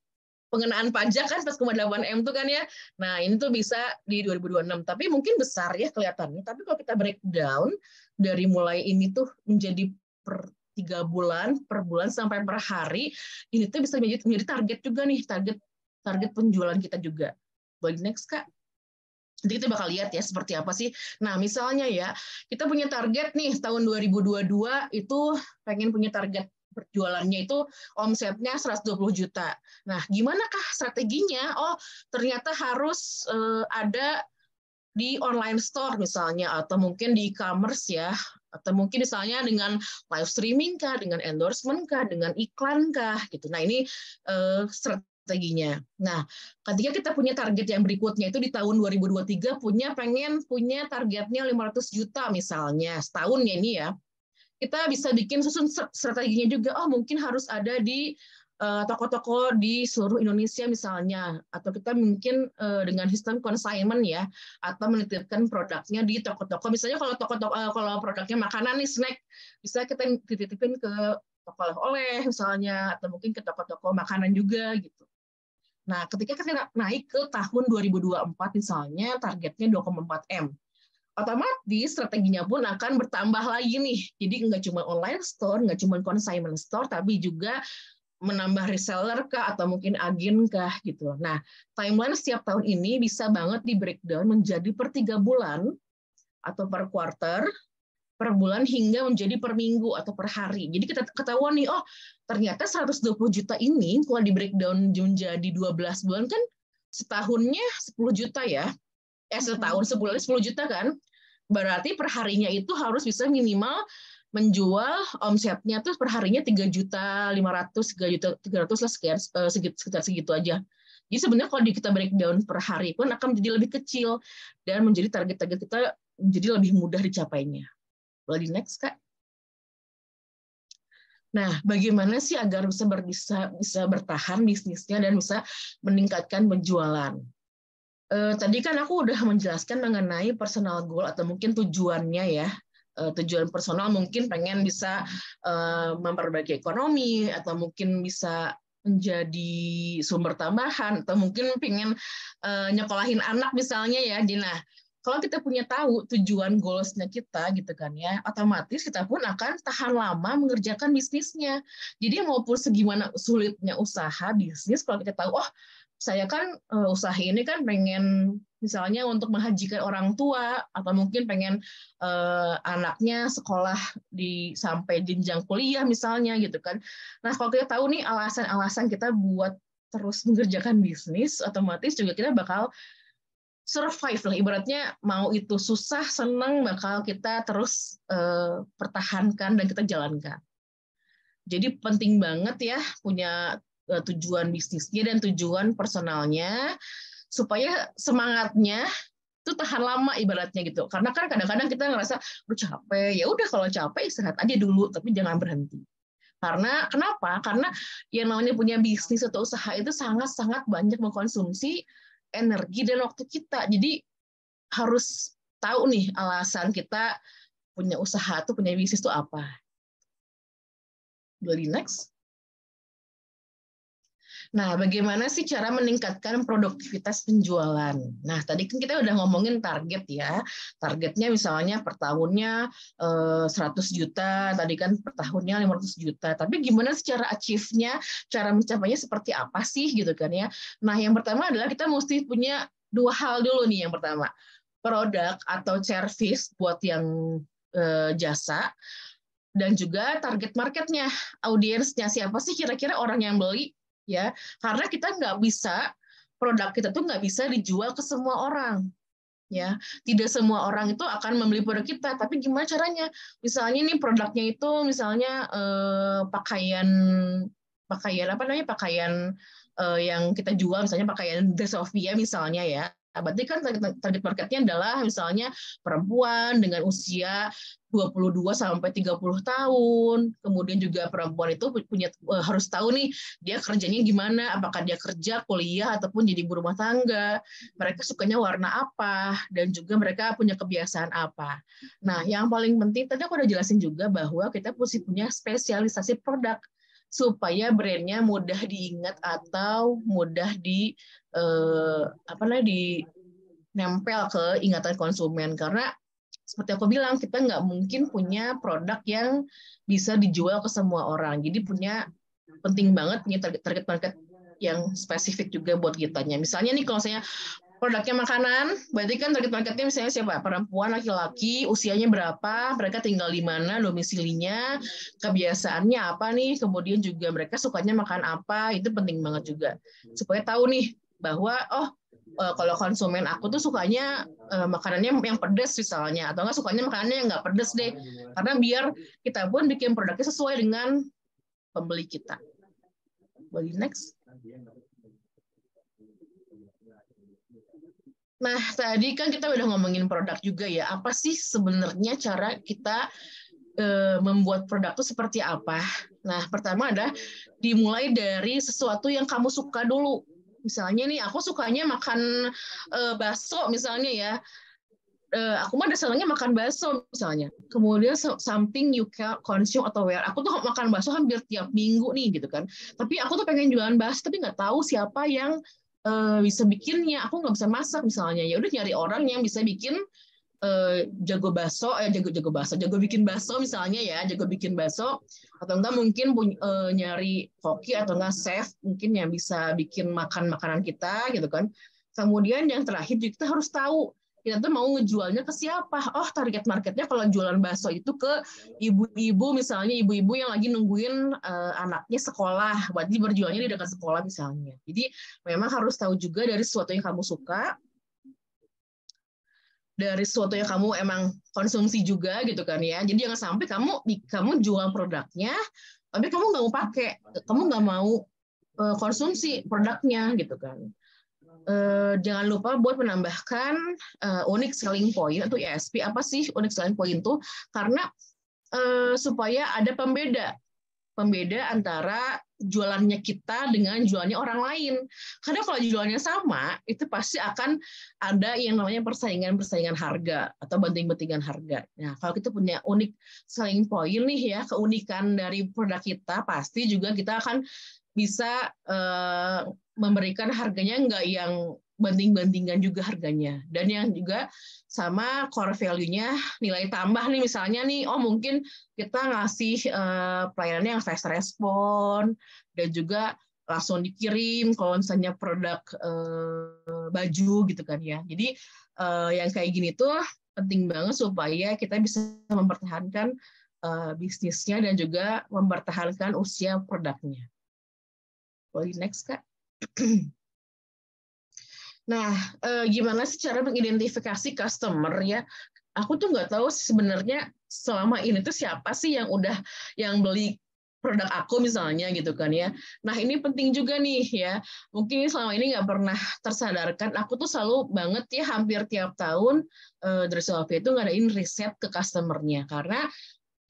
pengenaan pajak kan 4,8 M tuh kan ya. Nah, ini tuh bisa di 2026. Tapi mungkin besar ya kelihatannya. Tapi kalau kita breakdown dari mulai ini tuh menjadi per 3 bulan, per bulan sampai per hari, ini tuh bisa menjadi target juga nih, target penjualan kita juga. Boleh next, Kak. Nanti kita bakal lihat ya seperti apa sih. Nah, misalnya ya, kita punya target nih tahun 2022 itu pengen punya target berjualannya itu omsetnya 120 juta. Nah, gimanakah strateginya? Oh, ternyata harus ada di online store misalnya, atau mungkin di e-commerce ya, atau mungkin misalnya dengan live streaming kah, dengan endorsement kah, dengan iklan kah, gitu. Nah, ini strateginya. Nah, ketika kita punya target yang berikutnya itu di tahun 2023 pengen punya targetnya 500 juta misalnya setahun ya ini ya. Kita bisa bikin susun strateginya juga. Oh, mungkin harus ada di toko-toko di seluruh Indonesia misalnya, atau kita mungkin dengan sistem consignment ya, atau menitipkan produknya di toko-toko. Misalnya kalau kalau produknya makanan nih, snack, bisa kita titipin ke toko oleh-oleh misalnya, atau mungkin ke toko-toko makanan juga gitu. Nah, ketika kita naik ke tahun 2024 misalnya targetnya 2,4 M, otomatis strateginya pun akan bertambah lagi nih. Jadi nggak cuma online store, nggak cuma consignment store, tapi juga menambah reseller kah atau mungkin agen kah gitu. Nah, timeline setiap tahun ini bisa banget di breakdown menjadi per 3 bulan atau per quarter, per bulan hingga menjadi per minggu atau per hari. Jadi kita ketahuan nih, oh ternyata 120 juta ini kalau di breakdown menjadi 12 bulan kan setahunnya 10 juta ya. Setahun sebulan 10 juta kan. Berarti per harinya itu harus bisa minimal menjual omsetnya tuh per harinya 3.500.000, 3.300.000 lah sekitar segitu aja. Jadi sebenarnya kalau kita breakdown per hari pun akan menjadi lebih kecil dan menjadi target-target kita menjadi lebih mudah dicapainya. Boleh next, Kak. Nah, bagaimana sih agar bisa bertahan bisnisnya dan bisa meningkatkan penjualan? Tadi kan aku udah menjelaskan mengenai personal goal atau mungkin tujuannya ya. Tujuan personal mungkin pengen bisa memperbaiki ekonomi atau mungkin bisa menjadi sumber tambahan atau mungkin pengen nyekolahin anak misalnya ya. Nah, kalau kita punya tahu tujuan goals-nya kita gitu kan ya, otomatis kita pun akan tahan lama mengerjakan bisnisnya. Jadi maupun segimana sulitnya usaha bisnis, kalau kita tahu, oh saya kan usaha ini kan pengen misalnya untuk menghajikan orang tua atau mungkin pengen anaknya sekolah sampai jenjang kuliah misalnya gitu kan. Nah, kalau kita tahu nih alasan-alasan kita buat terus mengerjakan bisnis, otomatis juga kita bakal survive lah, ibaratnya mau itu susah senang bakal kita terus pertahankan dan kita jalankan. Jadi penting banget ya punya tujuan bisnisnya dan tujuan personalnya supaya semangatnya itu tahan lama ibaratnya gitu. Karena kan kadang-kadang kita ngerasa capek, ya udah kalau capek istirahat aja dulu, tapi jangan berhenti. Karena kenapa? Karena yang namanya punya bisnis atau usaha itu sangat-sangat banyak mengkonsumsi energi dan waktu kita. Jadi harus tahu nih alasan kita punya usaha atau punya bisnis itu apa. Boleh next. Nah, bagaimana sih cara meningkatkan produktivitas penjualan? Nah, tadi kan kita udah ngomongin target ya. Targetnya misalnya per tahunnya 100 juta, tadi kan per tahunnya 500 juta. Tapi gimana sih cara achieve-nya, cara mencapainya seperti apa sih gitu kan ya. Nah, yang pertama adalah kita mesti punya dua hal dulu nih. Yang pertama, produk atau service buat yang jasa, dan juga target marketnya, audiensnya siapa sih kira-kira orang yang beli ya, karena kita nggak bisa produk kita tuh nggak bisa dijual ke semua orang. Ya, tidak semua orang itu akan membeli produk kita, tapi gimana caranya? Misalnya nih produknya itu misalnya pakaian apa namanya, pakaian yang kita jual, misalnya pakaian Desovia misalnya ya. Berarti kan target marketnya adalah misalnya perempuan dengan usia 22 sampai 30 tahun. Kemudian juga perempuan itu punya harus tahu nih dia kerjanya gimana, apakah dia kerja, kuliah ataupun jadi ibu rumah tangga. Mereka sukanya warna apa dan juga mereka punya kebiasaan apa. Nah, yang paling penting tadi aku udah jelasin juga bahwa kita mesti punya spesialisasi produk supaya brandnya mudah diingat atau mudah nempel ke ingatan konsumen. Karena seperti aku bilang, kita nggak mungkin punya produk yang bisa dijual ke semua orang. Jadi penting banget punya target market yang spesifik juga buat kitanya. Misalnya nih kalau saya produknya makanan, berarti kan target marketnya misalnya siapa? Perempuan, laki-laki, usianya berapa, mereka tinggal di mana, domisilinya, kebiasaannya apa nih, kemudian juga mereka sukanya makan apa, itu penting banget juga. Supaya tahu nih bahwa kalau konsumen aku tuh sukanya makanannya yang pedas misalnya, atau nggak sukanya makanannya yang nggak pedas deh. Karena biar kita pun bikin produknya sesuai dengan pembeli kita. Boleh next. Nah, tadi kan kita udah ngomongin produk juga ya. Apa sih sebenarnya cara kita membuat produk itu seperti apa? Nah, pertama adalah dimulai dari sesuatu yang kamu suka dulu. Misalnya nih, aku sukanya makan bakso misalnya ya. Aku mah dasarnya makan bakso misalnya. Kemudian something you can consume atau wear. Aku tuh makan bakso hampir tiap minggu nih gitu kan. Tapi aku tuh pengen jualan bakso tapi nggak tahu siapa yang bisa bikinnya. Aku nggak bisa masak misalnya. Ya udah nyari orang yang bisa bikin jago bikin bakso misalnya ya, jago bikin bakso, atau enggak mungkin nyari koki atau enggak chef mungkin yang bisa bikin makanan kita gitu kan. Kemudian yang terakhir kita harus tahu kita tuh mau ngejualnya ke siapa. Oh, target marketnya kalau jualan bakso itu ke ibu-ibu misalnya, ibu-ibu yang lagi nungguin anaknya sekolah, berarti berjualnya di dekat sekolah misalnya. Jadi memang harus tahu juga dari sesuatu yang kamu suka, dari sesuatu yang kamu emang konsumsi juga gitu kan ya. Jadi jangan sampai kamu jual produknya, tapi kamu nggak mau pakai, kamu nggak mau konsumsi produknya gitu kan. Jangan lupa buat menambahkan unique selling point atau USP. Apa sih unique selling point itu? Karena supaya ada pembeda antara jualannya kita dengan jualannya orang lain. Karena kalau jualannya sama, itu pasti akan ada yang namanya persaingan harga atau banting-bantingan harga. Nah, kalau kita punya unik selling point nih ya, keunikan dari produk kita, pasti juga kita akan bisa memberikan harganya nggak yang banting-bantingan juga harganya. Dan yang juga sama core value-nya, nilai tambah nih misalnya nih, mungkin kita ngasih pelayanannya yang fast respon, dan juga langsung dikirim kalau misalnya produk baju gitu kan ya. Jadi yang kayak gini tuh penting banget supaya kita bisa mempertahankan bisnisnya dan juga mempertahankan usia produknya. Boleh next, Kak. Nah, gimana sih cara mengidentifikasi customer ya? Aku tuh nggak tahu sebenarnya selama ini tuh siapa sih yang beli produk aku misalnya gitu kan ya. Nah, ini penting juga nih ya. Mungkin selama ini nggak pernah tersadarkan. Aku tuh selalu banget ya hampir tiap tahun dari Sophia itu ngadain riset ke customer-nya. Karena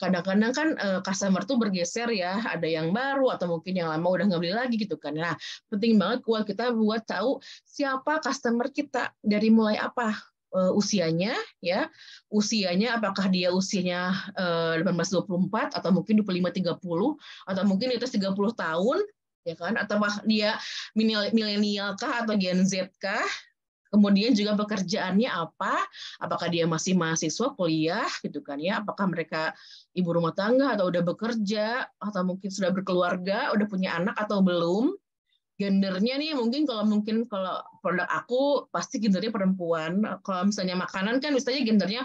kadang-kadang kan customer tuh bergeser ya, ada yang baru atau mungkin yang lama udah nggak beli lagi gitu kan. Nah, penting banget buat kita buat tahu siapa customer kita, dari mulai apa usianya ya, apakah dia usianya 18-24 atau mungkin 25-30 atau mungkin di atas 30 tahun ya kan, atau dia milenial kah atau Gen Z kah. Kemudian juga pekerjaannya apa, apakah dia masih mahasiswa kuliah gitu kan ya, apakah mereka ibu rumah tangga atau udah bekerja, atau mungkin sudah berkeluarga, udah punya anak atau belum. Gendernya nih kalau produk aku pasti gendernya perempuan. Kalau misalnya makanan kan misalnya gendernya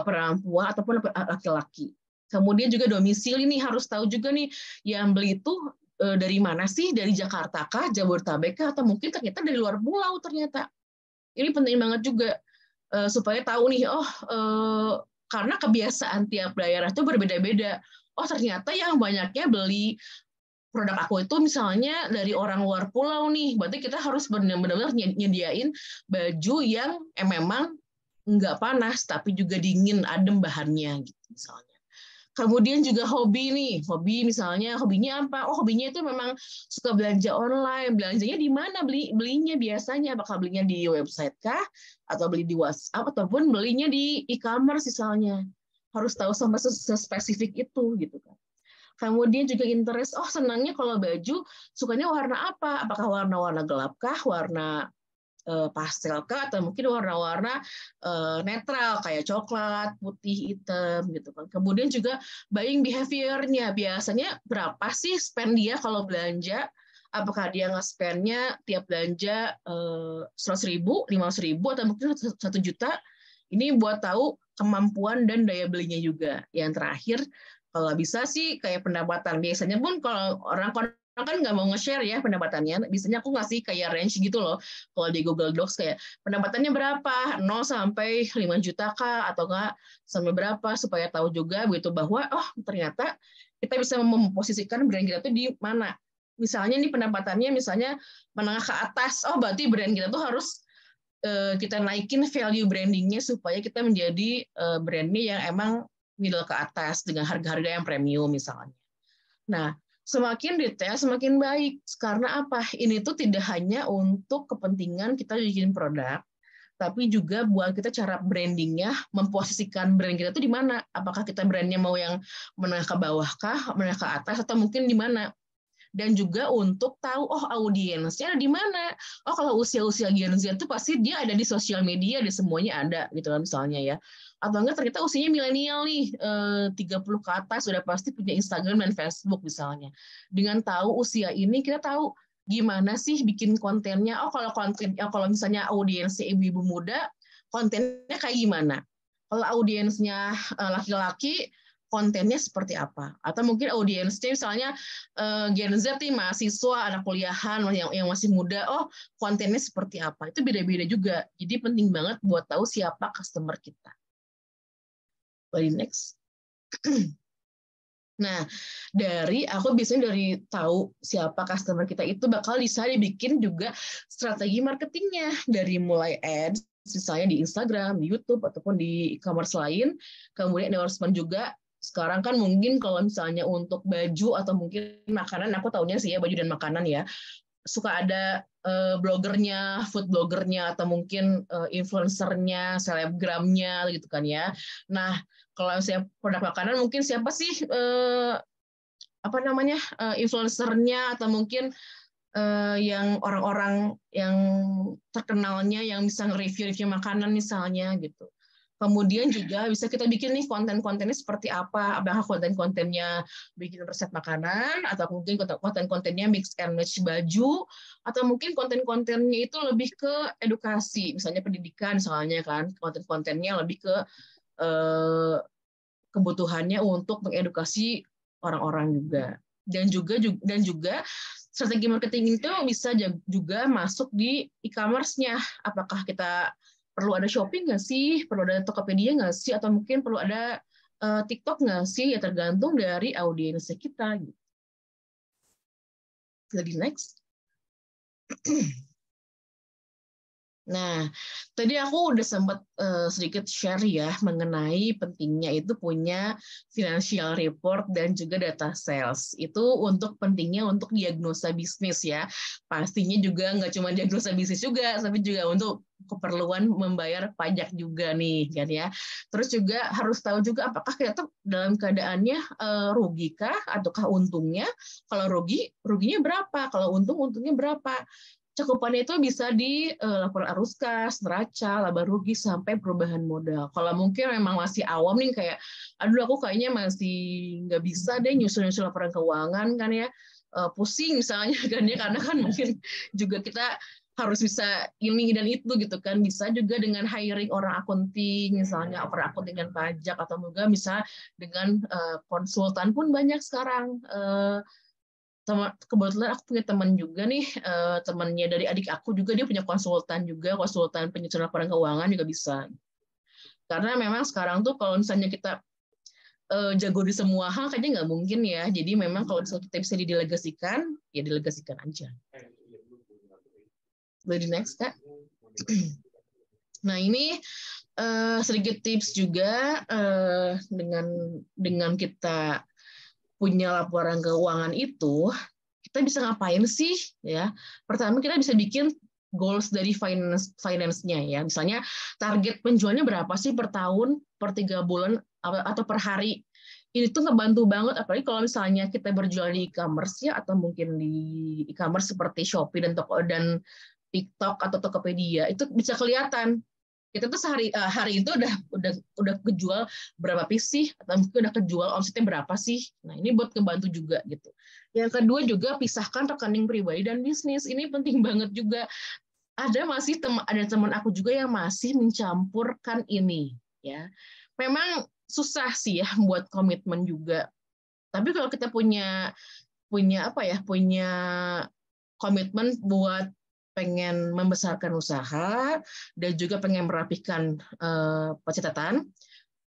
perempuan ataupun laki-laki. Kemudian juga domisili nih harus tahu juga nih yang beli itu dari mana sih, dari Jakarta kah, Jabodetabek kah, atau mungkin ternyata dari luar pulau ternyata. Ini penting banget juga. supaya tahu nih, karena kebiasaan tiap daerah itu berbeda-beda. Oh ternyata yang banyaknya beli produk aku itu misalnya dari orang luar pulau nih, berarti kita harus benar-benar nyediain baju yang memang nggak panas tapi juga dingin, adem bahannya gitu misalnya. Kemudian juga hobi nih, misalnya hobinya apa? Oh hobinya itu memang suka belanja online. Belanjanya di mana belinya biasanya? Apakah belinya di website kah? Atau beli di WhatsApp? Ataupun belinya di e-commerce misalnya. Harus tahu sampai spesifik itu gitu kan. Kemudian juga interest, oh senangnya kalau baju sukanya warna apa? Apakah warna-warna gelap kah? Warna pastel kah, atau mungkin warna-warna netral kayak coklat, putih, hitam gitu kan. Kemudian juga buying behavior-nya, biasanya berapa sih spend dia kalau belanja? Apakah dia nge-spend-nya tiap belanja 100.000, 500.000, atau mungkin 1 juta? Ini buat tahu kemampuan dan daya belinya juga. Yang terakhir, kalau bisa sih kayak pendapatan. Biasanya pun kalau orang kan nggak mau nge-share ya pendapatannya. Biasanya aku ngasih kayak range gitu loh. Kalau di Google Docs kayak pendapatannya berapa? 0 sampai 5 juta kah? Atau nggak sampai berapa? Supaya tahu juga begitu bahwa oh ternyata kita bisa memposisikan brand kita tuh di mana. Misalnya nih pendapatannya misalnya menengah ke atas. Oh berarti brand kita tuh harus kita naikin value brandingnya supaya kita menjadi brandnya yang emang middle ke atas dengan harga-harga yang premium misalnya. Nah, semakin detail, semakin baik. Karena apa? Ini tuh tidak hanya untuk kepentingan kita bikin produk, tapi juga buat kita cara brandingnya, memposisikan brand kita tuh di mana. Apakah kita brandnya mau yang menengah ke bawah kah, menengah ke atas, atau mungkin di mana. Dan juga untuk tahu, oh audiensnya ada di mana. Oh kalau usia-usia Gen Z itu pasti dia ada di sosial media, di semuanya ada gitu kan misalnya ya. Atau enggak ternyata usianya milenial nih, 30 ke atas sudah pasti punya Instagram dan Facebook misalnya. Dengan tahu usia ini kita tahu gimana sih bikin kontennya. Oh kalau misalnya audiensnya ibu-ibu muda, kontennya kayak gimana. Kalau audiensnya laki-laki, kontennya seperti apa, atau mungkin audiensnya misalnya Gen Z nih mahasiswa, anak kuliahan yang masih muda, oh kontennya seperti apa, itu beda-beda juga. Jadi penting banget buat tahu siapa customer kita. Next. Nah, aku biasanya dari tahu siapa customer kita itu bakal bisa dibikin juga strategi marketingnya, dari mulai ads misalnya di Instagram, di YouTube ataupun di e-commerce lain, kemudian endorsement juga. Sekarang kan mungkin kalau misalnya untuk baju atau mungkin makanan, aku tahunya sih ya baju dan makanan ya, suka ada blogernya, food blogernya, atau mungkin influencernya, selebgramnya gitu kan ya. Nah, kalau saya produk makanan mungkin siapa sih influencernya, atau mungkin yang orang-orang yang terkenalnya yang bisa nge-review makanan misalnya gitu. Kemudian juga bisa kita bikin nih konten-kontennya seperti apa. Apakah konten-kontennya bikin resep makanan, atau mungkin konten-kontennya mix and match baju, atau mungkin konten-kontennya itu lebih ke edukasi, misalnya pendidikan misalnya kan. Konten-kontennya lebih ke kebutuhannya untuk mengedukasi orang-orang juga. Dan juga strategi marketing itu bisa juga masuk di e-commerce-nya. Apakah kita perlu ada shopping nggak sih? Perlu ada Tokopedia nggak sih? Atau mungkin perlu ada TikTok nggak sih? Ya tergantung dari audiensnya kita. Lagi next. Nah, tadi aku udah sempat sedikit share ya mengenai pentingnya itu punya financial report dan juga data sales. Itu untuk pentingnya untuk diagnosa bisnis ya. Pastinya juga nggak cuma diagnosa bisnis juga, tapi juga untuk keperluan membayar pajak juga nih kan ya. Terus juga harus tahu juga apakah kita tuh dalam keadaannya rugikah ataukah untungnya. Kalau ruginya berapa? Kalau untungnya berapa? Cakupannya itu bisa di laporan arus kas, neraca, laba rugi, sampai perubahan modal. Kalau mungkin memang masih awam nih kayak, aduh aku kayaknya masih nggak bisa deh nyusun laporan keuangan kan ya, pusing misalnya kan ya, karena kan mungkin juga kita harus bisa ini dan itu gitu kan. Bisa juga dengan hiring orang akunting misalnya, orang akunting dengan pajak, atau juga bisa dengan konsultan pun banyak sekarang. kebetulan aku punya teman juga nih, temannya dari adik aku juga, dia punya konsultan penyusunan laporan keuangan juga bisa. Karena memang sekarang tuh kalau misalnya kita jago di semua hal kayaknya nggak mungkin ya. Jadi memang kalau misalnya kita bisa didelegasikan, ya delegasikan aja. Boleh next, Kak. Nah, ini sedikit tips juga dengan kita punya laporan keuangan itu, kita bisa ngapain sih ya? Pertama kita bisa bikin goals dari finance-nya ya. Misalnya target penjualnya berapa sih per tahun, per 3 bulan atau per hari. Ini tuh ngebantu banget, apalagi kalau misalnya kita berjual di e-commerce ya, atau mungkin di e-commerce seperti Shopee dan TikTok atau Tokopedia, itu bisa kelihatan. Kita tuh hari itu udah kejual berapa piece sih, atau mungkin udah kejual omsetnya berapa sih. Nah, ini buat ngebantu juga gitu. Yang kedua juga pisahkan rekening pribadi dan bisnis. Ini penting banget juga. Ada teman aku juga yang masih mencampurkan ini ya. Memang susah sih ya buat komitmen juga. Tapi kalau kita punya komitmen buat pengen membesarkan usaha dan juga pengen merapikan pencatatan,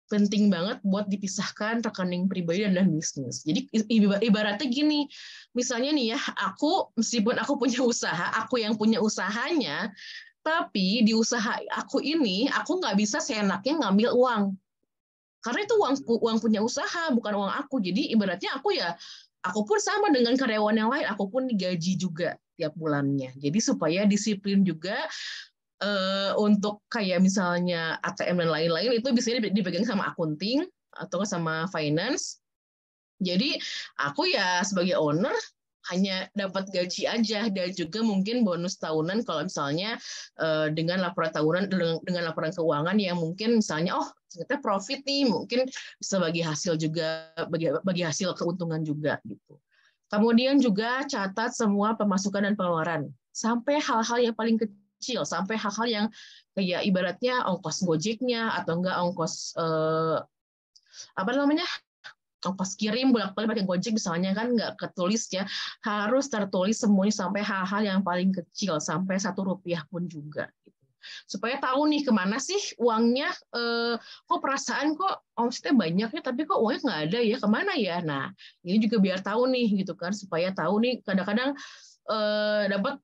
penting banget buat dipisahkan rekening pribadi dan bisnis. Jadi ibaratnya gini, misalnya nih ya, meskipun aku punya usaha, aku yang punya usahanya, tapi di usaha aku ini, aku nggak bisa seenaknya ngambil uang. Karena itu uang punya usaha, bukan uang aku. Jadi ibaratnya aku pun sama dengan karyawan yang lain, aku pun digaji juga tiap bulannya. Jadi supaya disiplin juga untuk kayak misalnya ATM dan lain-lain itu bisa dipegang sama akunting atau sama finance. Jadi aku ya sebagai owner hanya dapat gaji aja dan juga mungkin bonus tahunan kalau misalnya dengan laporan tahunan dengan laporan keuangan yang mungkin misalnya ternyata profit nih, mungkin bisa bagi hasil juga, bagi hasil keuntungan juga gitu. Kemudian juga catat semua pemasukan dan pengeluaran sampai hal-hal yang paling kecil, sampai hal-hal yang kayak ibaratnya ongkos Gojeknya atau enggak ongkos ongkos kirim bolak-balik pakai Gojek misalnya, kan nggak ketulis ya, harus tertulis semuanya sampai hal-hal yang paling kecil, sampai Rp1 pun juga gitu. Supaya tahu nih kemana sih uangnya, kok perasaan kok omsetnya banyaknya tapi kok uangnya nggak ada ya, kemana ya. Nah, ini juga biar tahu nih gitu kan, supaya tahu nih kadang-kadang dapat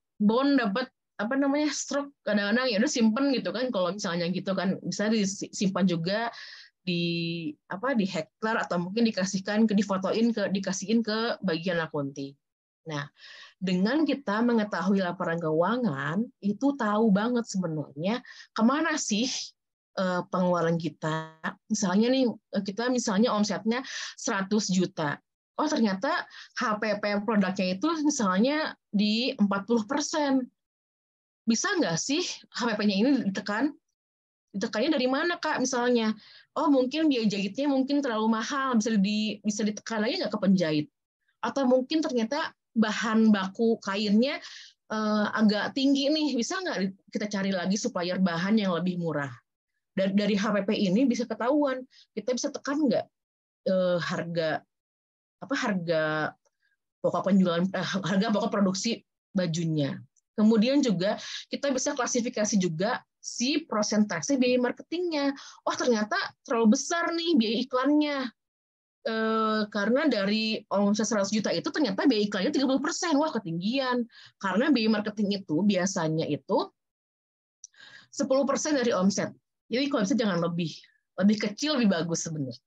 stroke, kadang-kadang ya udah simpen gitu kan, kalau misalnya gitu kan bisa disimpan juga di hektar atau mungkin dikasihin ke bagian akunting. Nah, dengan kita mengetahui laporan keuangan, itu tahu banget sebenarnya kemana sih pengeluaran kita. Misalnya nih, kita misalnya omsetnya 100 juta. Oh, ternyata HPP produknya itu misalnya di 40%. Bisa nggak sih HPP-nya ini ditekan? Ditekannya dari mana, Kak? Misalnya, mungkin biaya jahitnya mungkin terlalu mahal, bisa ditekan lagi nggak ke penjahit? Atau mungkin ternyata bahan baku kainnya agak tinggi nih, bisa nggak kita cari lagi supplier bahan yang lebih murah? Dari HPP ini bisa ketahuan, kita bisa tekan nggak harga pokok penjualan, harga pokok produksi bajunya. Kemudian juga kita bisa klasifikasi juga si persentase biaya marketingnya. Ternyata terlalu besar nih biaya iklannya. Karena dari omset 100 juta itu ternyata biaya iklannya 30%. Wah, ketinggian. Karena biaya marketing itu biasanya itu 10% dari omset. Jadi kalau bisa jangan lebih kecil lebih bagus sebenarnya.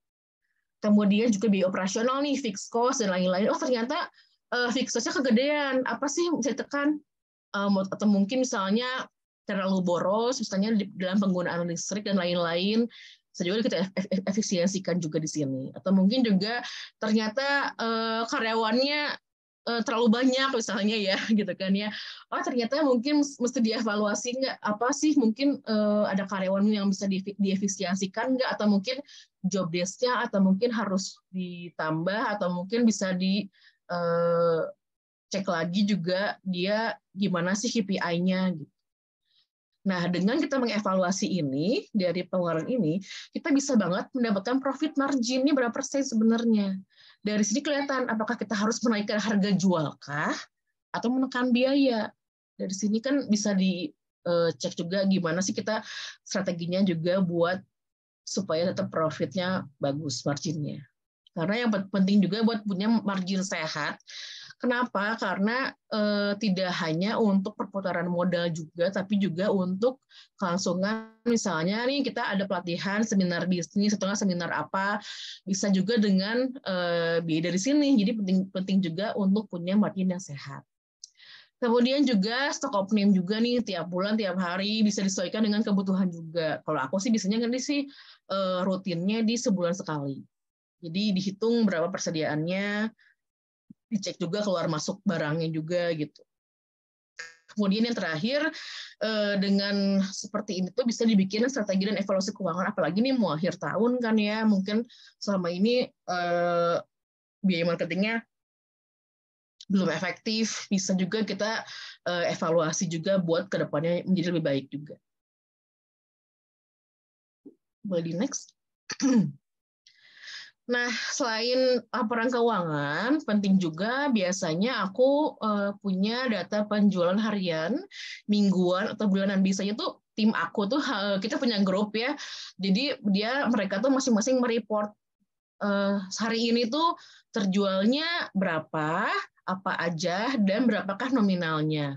Kemudian juga biaya operasional nih, fixed cost dan lain-lain. Ternyata fixed cost-nya kegedean. Apa sih yang bisa ditekan? Atau mungkin misalnya terlalu boros, misalnya dalam penggunaan listrik dan lain-lain, bisa juga kita efisiensikan juga di sini. Atau mungkin juga ternyata karyawannya terlalu banyak misalnya ya, gitu kan ya. Ternyata mungkin mesti dievaluasi nggak, apa sih mungkin ada karyawan yang bisa diefisiensikan nggak, atau mungkin job desk-nya atau mungkin harus ditambah, atau mungkin bisa cek lagi juga dia gimana sih KPI-nya gitu. Nah, dengan kita mengevaluasi ini dari pengeluaran ini, kita bisa banget mendapatkan profit margin-nya berapa persen sebenarnya. Dari sini kelihatan apakah kita harus menaikkan harga jual kah atau menekan biaya. Dari sini kan bisa dicek juga gimana sih kita strateginya juga buat supaya tetap profitnya bagus, marginnya. Karena yang penting juga buat punya margin sehat. Kenapa? Karena tidak hanya untuk perputaran modal juga, tapi juga untuk kelangsungan. Misalnya nih kita ada pelatihan, seminar bisnis, atau seminar apa, bisa juga dengan biaya dari sini. Jadi penting juga untuk punya margin yang sehat. Kemudian juga stock opening juga nih, tiap bulan, tiap hari bisa disesuaikan dengan kebutuhan juga. Kalau aku sih biasanya kan sih rutinnya di sebulan sekali. Jadi dihitung berapa persediaannya, dicek juga keluar masuk barangnya juga gitu. Kemudian yang terakhir, dengan seperti ini tuh bisa dibikin strategi dan evaluasi keuangan, apalagi nih mau akhir tahun kan ya, mungkin selama ini biaya marketingnya belum efektif, bisa juga kita evaluasi juga buat kedepannya menjadi lebih baik juga. Boleh di next. Nah, selain laporan keuangan, penting juga biasanya aku punya data penjualan harian, mingguan, atau bulanan. Biasanya tuh tim aku tuh, kita punya grup ya, jadi mereka tuh masing-masing mereport hari ini tuh terjualnya berapa, apa aja, dan berapakah nominalnya.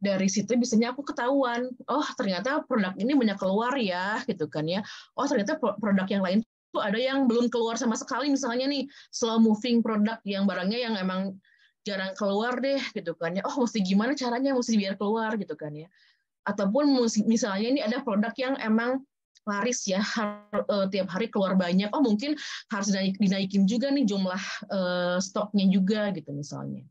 Dari situ biasanya aku ketahuan, oh ternyata produk ini banyak keluar ya, gitu kan ya. Oh ternyata produk yang lain tuh ada yang belum keluar sama sekali, misalnya nih slow moving produk yang barangnya yang emang jarang keluar deh, gitu kan ya. Oh mesti gimana caranya, mesti biar keluar, gitu kan ya. Ataupun misalnya ini ada produk yang emang laris ya, tiap hari keluar banyak, oh mungkin harus dinaikin juga nih jumlah stoknya juga gitu misalnya.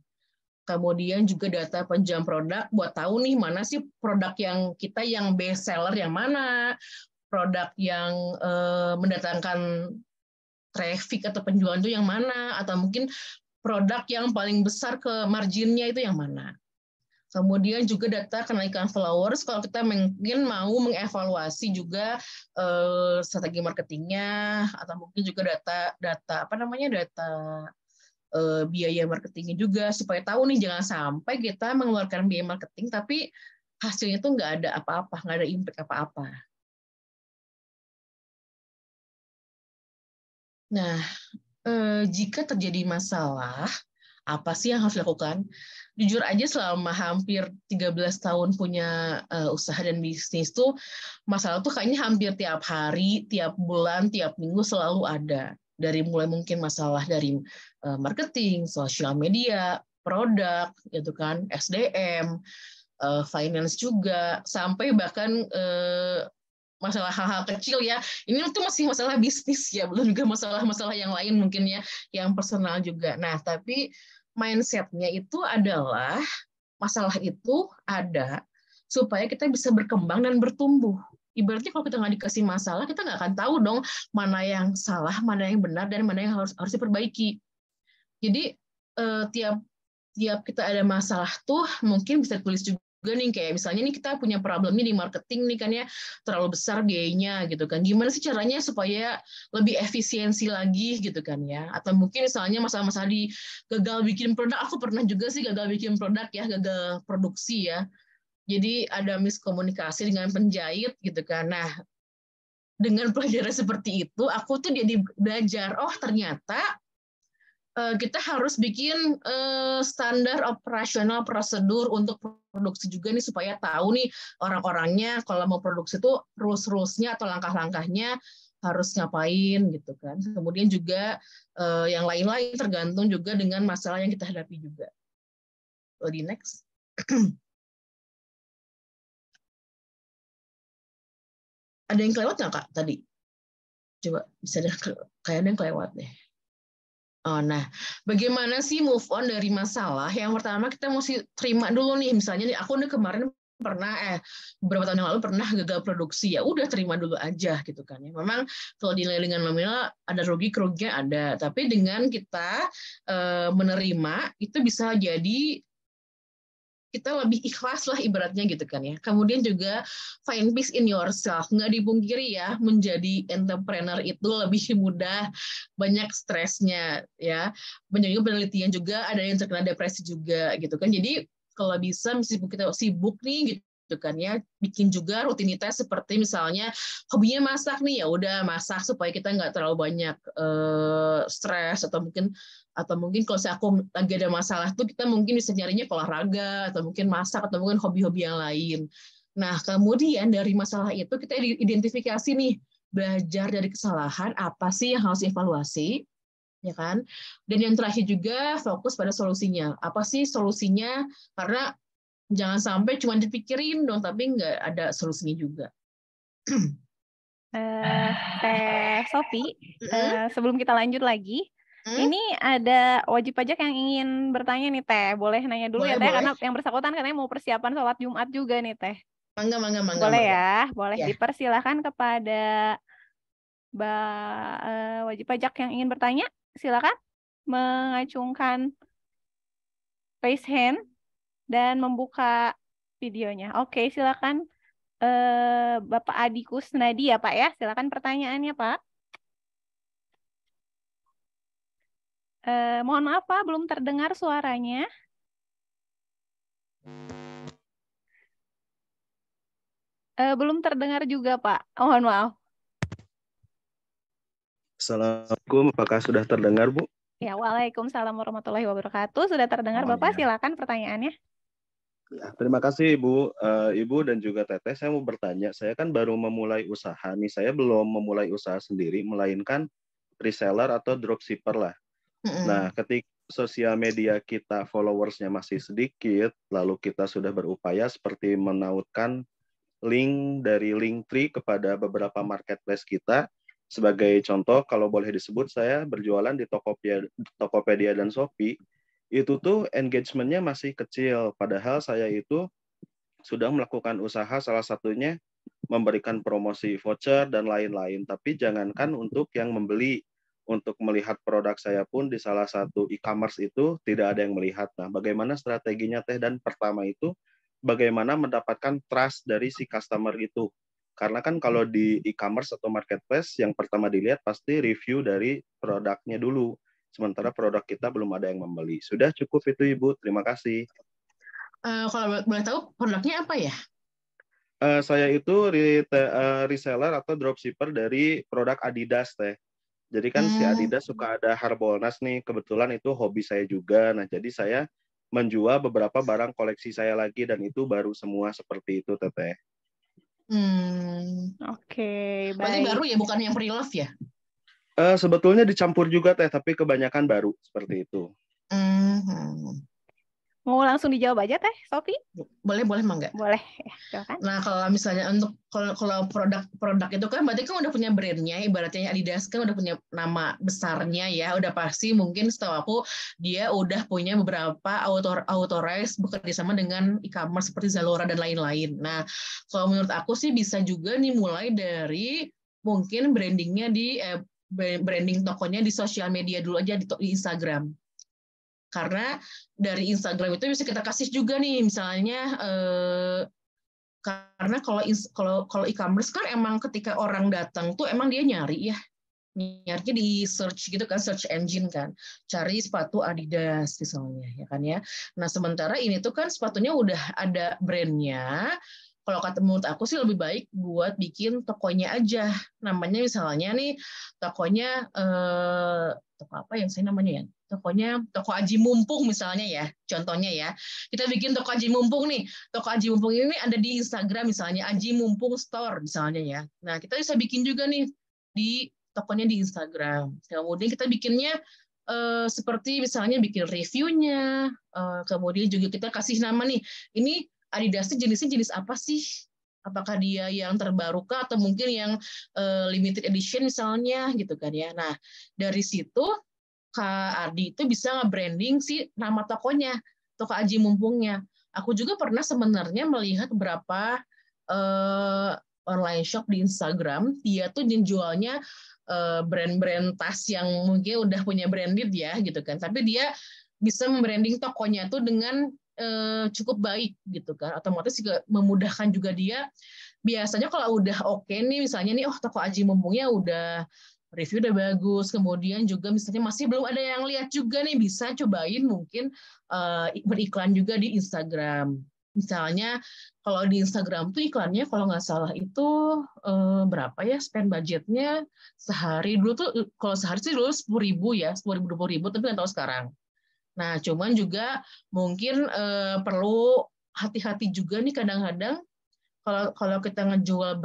Kemudian juga data penjualan produk buat tahu nih mana sih produk yang kita yang best seller yang mana, produk yang mendatangkan traffic atau penjualan itu yang mana, atau mungkin produk yang paling besar ke marginnya itu yang mana. Kemudian juga data kenaikan followers, kalau kita mungkin mau mengevaluasi juga strategi marketingnya, atau mungkin juga data biaya marketingnya juga, supaya tahu nih jangan sampai kita mengeluarkan biaya marketing tapi hasilnya tuh nggak ada apa-apa, nggak ada impact apa-apa. Nah, jika terjadi masalah, apa sih yang harus dilakukan? Jujur aja selama hampir 13 tahun punya usaha dan bisnis tuh, masalah tuh kayaknya hampir tiap hari, tiap bulan, tiap minggu selalu ada. Dari mulai mungkin masalah dari marketing, sosial media, produk, gitu kan, SDM, finance juga, sampai bahkan masalah hal-hal kecil ya. Ini tuh masih masalah bisnis ya, belum juga masalah-masalah yang lain mungkin ya, yang personal juga. Nah, tapi mindset-nya itu adalah masalah itu ada supaya kita bisa berkembang dan bertumbuh. Ibaratnya kalau kita nggak dikasih masalah, kita nggak akan tahu dong mana yang salah, mana yang benar, dan mana yang harus diperbaiki. Jadi tiap kita ada masalah tuh mungkin bisa tulis juga nih, kayak misalnya nih kita punya problemnya di marketing nih kan ya, terlalu besar biayanya gitu kan, gimana sih caranya supaya lebih efisiensi lagi gitu kan ya. Atau mungkin misalnya masalah-masalah di gagal bikin produk, aku pernah juga sih gagal bikin produk ya, gagal produksi ya, jadi ada miskomunikasi dengan penjahit gitu kan. Nah, dengan pelajaran seperti itu aku tuh jadi belajar, oh ternyata kita harus bikin standar operasional prosedur untuk produksi juga nih, supaya tahu nih orang-orangnya kalau mau produksi itu rules-rulesnya atau langkah-langkahnya harus ngapain gitu kan. Kemudian juga yang lain-lain tergantung juga dengan masalah yang kita hadapi juga. Di next. Ada yang kelewat nggak Kak tadi? Coba bisa kayak ada yang kelewat deh. Oh, nah, bagaimana sih move on dari masalah? Yang pertama kita mesti terima dulu nih, misalnya nih aku nih kemarin pernah beberapa tahun yang lalu pernah gagal produksi, ya udah terima dulu aja gitu kan ya. Memang kalau dinilai dengan nominal ada rugi, kerugian ada, tapi dengan kita menerima itu bisa jadi kita lebih ikhlas lah ibaratnya gitu kan ya. Kemudian juga find peace in yourself. Nggak dipungkiri ya, menjadi entrepreneur itu lebih mudah, banyak stresnya ya. Banyak penelitian juga, ada yang terkena depresi juga gitu kan. Jadi kalau bisa meskipun kita sibuk nih gitu kan ya, bikin juga rutinitas seperti misalnya hobinya masak nih, ya udah masak supaya kita nggak terlalu banyak stres, atau mungkin kalau aku lagi ada masalah tuh kita mungkin bisa nyarinya olahraga atau mungkin masak atau mungkin hobi-hobi yang lain. Nah, kemudian dari masalah itu kita identifikasi nih, belajar dari kesalahan apa sih yang harus dievaluasi, ya kan? Dan yang terakhir juga fokus pada solusinya. Apa sih solusinya? Karena jangan sampai cuma dipikirin dong, tapi nggak ada solusinya juga. Teh Sofi, sebelum kita lanjut lagi, ini ada wajib pajak yang ingin bertanya nih Teh. Boleh nanya dulu ya Teh, karena yang bersangkutan katanya mau persiapan sholat Jumat juga nih Teh. Mangga. Boleh ya, boleh Ya. dipersilahkan kepada wajib pajak yang ingin bertanya. Silakan mengacungkan raise hand dan membuka videonya. Oke, silakan Bapak Adi Kusnadi ya Pak ya. Silakan pertanyaannya Pak. Mohon maaf Pak, belum terdengar suaranya. Belum terdengar juga Pak. Mohon maaf. Assalamualaikum, apakah sudah terdengar Bu? Ya, waalaikumsalam warahmatullahi wabarakatuh. Sudah terdengar Bapak, ya. Silakan pertanyaannya. Ya, terima kasih Ibu. Ibu dan juga Teteh, saya mau bertanya, saya kan baru memulai usaha nih, saya belum memulai usaha sendiri, melainkan reseller atau dropshipper lah. Nah, ketika sosial media kita followersnya masih sedikit, lalu kita sudah berupaya seperti menautkan link dari Linktree kepada beberapa marketplace kita. Sebagai contoh, kalau boleh disebut, saya berjualan di Tokopedia dan Shopee, itu tuh engagement-nya masih kecil, padahal saya itu sudah melakukan usaha, salah satunya memberikan promosi voucher dan lain-lain, tapi jangankan untuk yang membeli, untuk melihat produk saya pun di salah satu e-commerce itu tidak ada yang melihat. Nah, bagaimana strateginya Teh? Dan pertama itu, bagaimana mendapatkan trust dari si customer itu? Karena kan kalau di e-commerce atau marketplace, yang pertama dilihat pasti review dari produknya dulu. Sementara produk kita belum ada yang membeli. Sudah cukup itu Ibu, terima kasih. Kalau boleh tahu produknya apa ya? Saya itu reseller atau dropshipper dari produk Adidas Teh. Jadi kan si Adidas suka ada Harbolnas nih, kebetulan itu hobi saya juga. Nah, jadi saya menjual beberapa barang koleksi saya lagi, dan itu baru semua seperti itu Teteh. Oke, baik. Berarti baru ya, bukan yang pre-love ya? Sebetulnya dicampur juga Teh, tapi kebanyakan baru seperti itu. Mau langsung dijawab aja Teh, Sofi? Boleh Mangga. Boleh, ya, silakan. Nah, kalau misalnya untuk kalau produk itu kan berarti kan udah punya brandnya, ibaratnya Adidas kan udah punya nama besarnya ya, udah pasti mungkin setahu aku dia udah punya beberapa authorized bekerja sama dengan e-commerce seperti Zalora dan lain-lain. Nah, kalau menurut aku sih bisa juga nih mulai dari mungkin brandingnya branding tokonya di sosial media dulu aja, di Instagram. Karena dari Instagram itu bisa kita kasih juga nih, misalnya karena kalau e-commerce kan emang ketika orang datang tuh emang dia nyarinya di search gitu kan, search engine kan, cari sepatu Adidas misalnya, ya kan ya. Nah, sementara ini tuh kan sepatunya udah ada brandnya. Kalau menurut aku sih lebih baik buat bikin tokonya aja. Namanya misalnya nih tokonya toko apa yang saya namanya ya? Tokonya toko Aji Mumpung misalnya ya, contohnya ya. Kita bikin toko Aji Mumpung nih. Toko Aji Mumpung ini ada di Instagram misalnya, Aji Mumpung Store misalnya ya. Nah, kita bisa bikin juga nih di tokonya di Instagram. Kemudian kita bikinnya seperti misalnya bikin reviewnya, kemudian juga kita kasih nama nih, ini Adidas jenisnya jenis apa sih? Apakah dia yang terbaru kah, atau mungkin yang limited edition misalnya gitu kan ya. Nah, dari situ Kak Adi itu bisa nge-branding si nama tokonya, toko Aji Mumpungnya. Aku juga pernah sebenarnya melihat beberapa online shop di Instagram, dia tuh jualnya brand-brand tas yang mungkin udah punya branded ya gitu kan, tapi dia bisa membranding tokonya tuh dengan cukup baik gitu kan, otomatis juga memudahkan juga dia. Biasanya kalau udah oke nih, misalnya nih, toko Aji Mumpungnya udah review udah bagus, kemudian juga misalnya masih belum ada yang lihat juga nih, bisa cobain mungkin beriklan juga di Instagram. Misalnya kalau di Instagram tuh iklannya kalau nggak salah itu berapa ya spend budgetnya sehari dulu tuh, kalau sehari sih dulu 10.000 ya, 10.000 20.000, tapi nggak tahu sekarang. Nah, cuman juga mungkin perlu hati-hati juga nih kadang-kadang kalau kita ngejual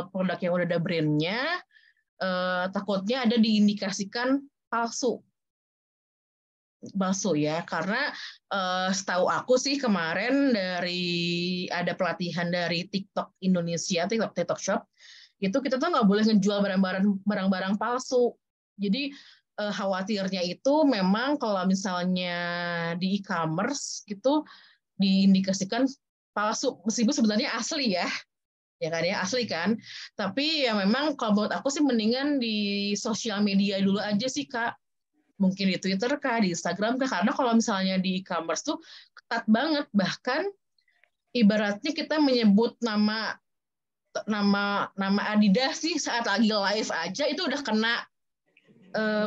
produk yang udah ada brandnya, takutnya ada diindikasikan palsu ya, karena setahu aku sih kemarin ada pelatihan dari TikTok Indonesia, TikTok Shop, itu kita tuh nggak boleh ngejual barang-barang palsu. Jadi khawatirnya itu memang kalau misalnya di e-commerce gitu diindikasikan palsu, meskipun sebenarnya asli ya kan ya, asli kan. Tapi ya memang kalau menurut aku sih mendingan di sosial media dulu aja sih Kak. Mungkin di Twitter Kak, di Instagram Kak, karena kalau misalnya di e-commerce tuh ketat banget, bahkan ibaratnya kita menyebut nama Adidas sih saat lagi live aja itu udah kena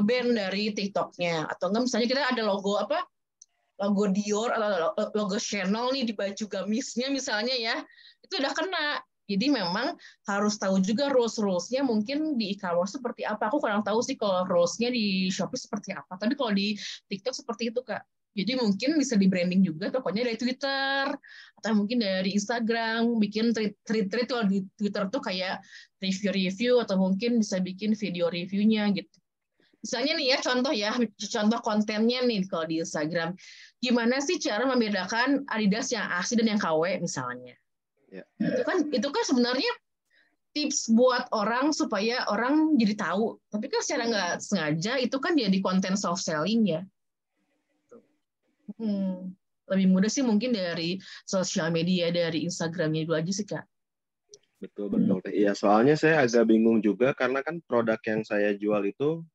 ban dari TikTok-nya. Atau enggak misalnya kita ada logo Dior atau logo Chanel nih di baju gamisnya misalnya ya, itu udah kena. Jadi memang harus tahu juga rules-nya mungkin di e-commerce seperti apa. Aku kurang tahu sih kalau rules-nya di Shopee seperti apa. Tapi kalau di TikTok seperti itu, Kak. Jadi mungkin bisa di branding juga tokonya dari Twitter atau mungkin dari Instagram, bikin tweet kalau di Twitter tuh kayak review-review atau mungkin bisa bikin video reviewnya gitu. Misalnya nih ya, contoh kontennya nih kalau di Instagram. Gimana sih cara membedakan Adidas yang asli dan yang KW misalnya? Ya. Itu kan sebenarnya tips buat orang supaya orang jadi tahu. Tapi kan secara nggak sengaja itu kan jadi konten soft selling ya. Lebih mudah sih mungkin dari sosial media, dari Instagramnya dulu aja sih Kak. Betul. Iya, soalnya saya agak bingung juga karena kan produk yang saya jual itu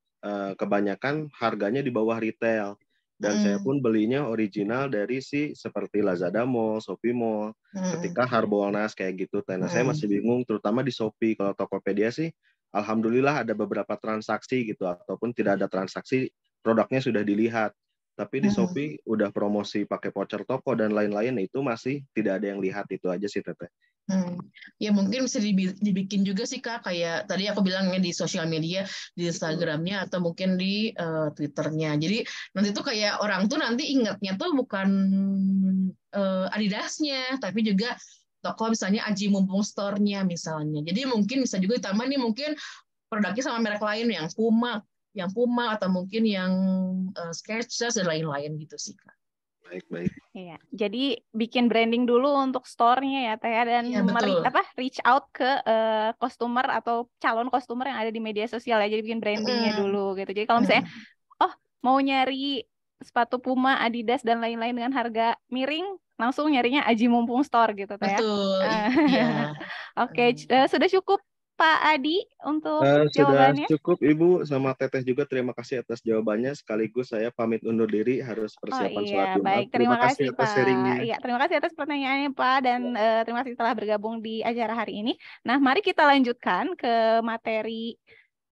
kebanyakan harganya di bawah retail. Dan saya pun belinya original dari seperti Lazada Mall, Shopee Mall, ketika Harbolnas kayak gitu. Nah, saya masih bingung terutama di Shopee. Kalau Tokopedia sih alhamdulillah ada beberapa transaksi gitu, ataupun tidak ada transaksi, produknya sudah dilihat. Tapi di Shopee udah promosi pakai voucher toko dan lain-lain, itu masih tidak ada yang lihat. Itu aja sih Teteh. Ya mungkin bisa dibikin juga sih Kak, kayak tadi aku bilangnya di sosial media, di Instagramnya atau mungkin di Twitternya. Jadi nanti tuh kayak orang tuh nanti ingatnya tuh bukan Adidasnya, tapi juga toko misalnya Aji Mumpung Store-nya misalnya. Jadi mungkin bisa juga ditambah nih mungkin produknya sama merek lain yang Puma atau mungkin yang Skechers dan lain-lain gitu sih Kak. Baik. Iya, jadi bikin branding dulu untuk store-nya ya Teh, dan ya, reach out ke customer atau calon customer yang ada di media sosial ya. Jadi bikin brandingnya dulu gitu. Jadi kalau misalnya mau nyari sepatu Puma, Adidas dan lain-lain dengan harga miring, langsung nyarinya Aji Mumpung Store gitu Teh. Betul. Iya. Oke, sudah cukup Pak Adi untuk sudah jawabannya? cukup Ibu, sama Teteh juga terima kasih atas jawabannya. Sekaligus saya pamit undur diri, harus persiapan sholat Jumat. Baik, terima kasih atas Pak. sharingnya. Iya, terima kasih atas pertanyaannya Pak, dan terima kasih telah bergabung di acara hari ini. Nah, mari kita lanjutkan ke materi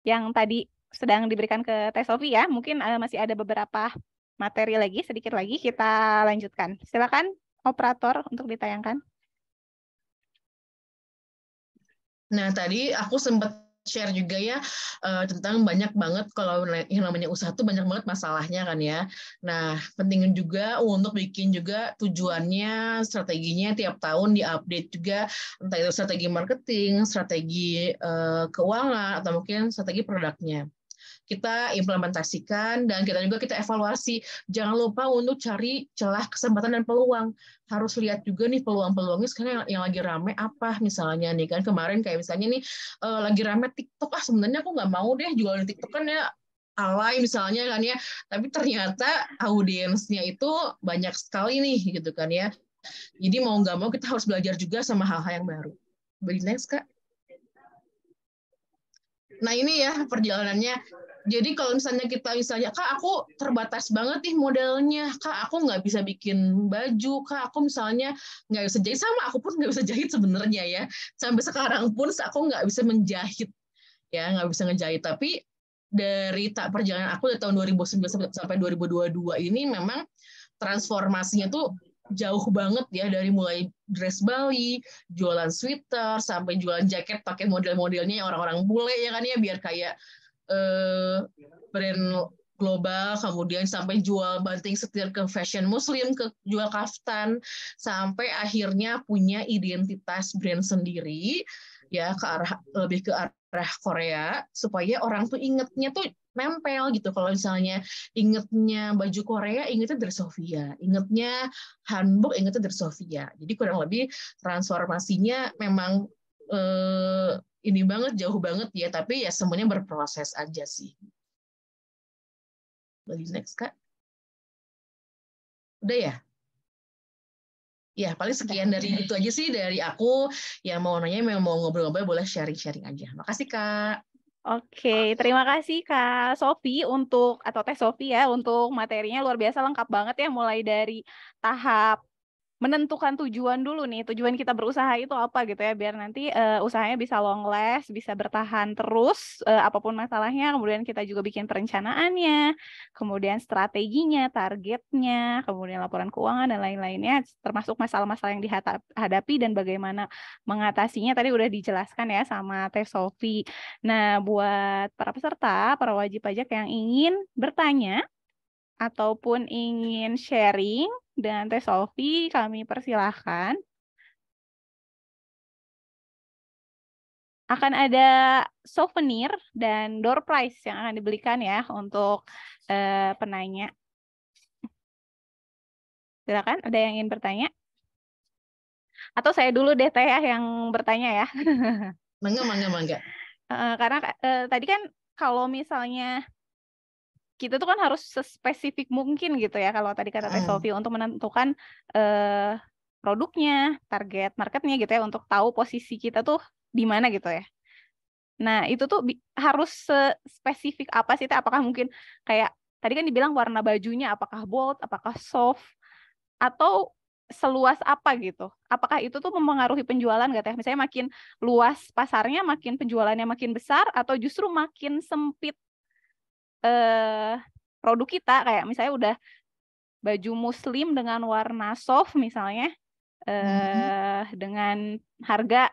yang tadi sedang diberikan ke Teh Sofi ya. Mungkin masih ada beberapa materi lagi, sedikit lagi kita lanjutkan. Silakan operator untuk ditayangkan. Nah, tadi aku sempat share juga ya tentang banyak banget kalau yang namanya usaha tuh banyak banget masalahnya kan ya. Nah, penting juga untuk bikin juga tujuannya, strateginya tiap tahun diupdate juga, entah itu strategi marketing, strategi keuangan, atau mungkin strategi produknya. Kita implementasikan dan kita evaluasi. Jangan lupa untuk cari celah kesempatan dan peluang. Harus lihat juga nih peluang-peluangnya sekarang yang lagi rame apa misalnya nih kan, kemarin kayak misalnya nih lagi rame TikTok, sebenarnya aku nggak mau deh jual di TikTok kan ya, alay misalnya kan ya, tapi ternyata audiensnya itu banyak sekali nih gitu kan ya. Jadi mau nggak mau kita harus belajar juga sama hal-hal yang baru. Beri next Kak. Nah ini ya perjalanannya Jadi kalau misalnya Kak, aku terbatas banget nih modelnya, Kak, aku nggak bisa bikin baju, Kak, aku misalnya nggak bisa jahit, sama aku pun nggak bisa jahit sebenarnya ya. Sampai sekarang pun aku nggak bisa menjahit, ya nggak bisa ngejahit. Tapi dari perjalanan aku dari tahun 2009 sampai 2022 ini memang transformasinya tuh jauh banget ya, dari mulai dress Bali, jualan sweater, sampai jualan jaket pakai model-modelnya orang-orang bule ya kan ya, biar kayak brand global, kemudian sampai jual banting setir ke fashion muslim, ke jual kaftan, sampai akhirnya punya identitas brand sendiri ya, lebih ke arah Korea, supaya orang tuh ingetnya tuh nempel gitu. Kalau misalnya ingetnya baju Korea, ingetnya dari Sofia, ingetnya hanbok, ingetnya dari Sofia. Jadi kurang lebih transformasinya memang ini banget, jauh banget ya, tapi ya semuanya berproses aja sih. Lagi next, Kak. Udah ya? Ya, paling sekian dari itu aja sih dari aku. Yang mau nanya, yang mau ngobrol-ngobrol, boleh sharing-sharing aja. Makasih, Kak. Oke, terima kasih Kak Sofi atau Teh Sofi ya, untuk materinya luar biasa lengkap banget ya, mulai dari tahap menentukan tujuan dulu nih, tujuan kita berusaha itu apa gitu ya, biar nanti usahanya bisa long last, bisa bertahan terus apapun masalahnya, kemudian kita juga bikin perencanaannya, kemudian strateginya, targetnya, kemudian laporan keuangan dan lain-lainnya, termasuk masalah-masalah yang dihadapi dan bagaimana mengatasinya tadi udah dijelaskan ya sama Teh Sofi. Nah, buat para peserta, para wajib pajak yang ingin bertanya ataupun ingin sharing dengan Teh Sofi, kami persilahkan. Akan ada souvenir dan door prize yang akan dibelikan ya untuk penanya. Silakan, ada yang ingin bertanya? Atau saya dulu deh Teh yang bertanya ya. Mangga. Karena tadi kan kalau misalnya kita tuh kan harus sespesifik mungkin gitu ya, kalau tadi kata Teh Sofi, untuk menentukan produknya, target marketnya gitu ya, untuk tahu posisi kita tuh di mana gitu ya. Nah, itu tuh harus spesifik apa sih Teh? Apakah mungkin kayak tadi kan dibilang warna bajunya apakah bold, apakah soft, atau seluas apa gitu? Apakah itu tuh mempengaruhi penjualan nggak Teh? Misalnya makin luas pasarnya, makin penjualannya makin besar, atau justru makin sempit produk kita, kayak misalnya udah baju muslim dengan warna soft misalnya dengan harga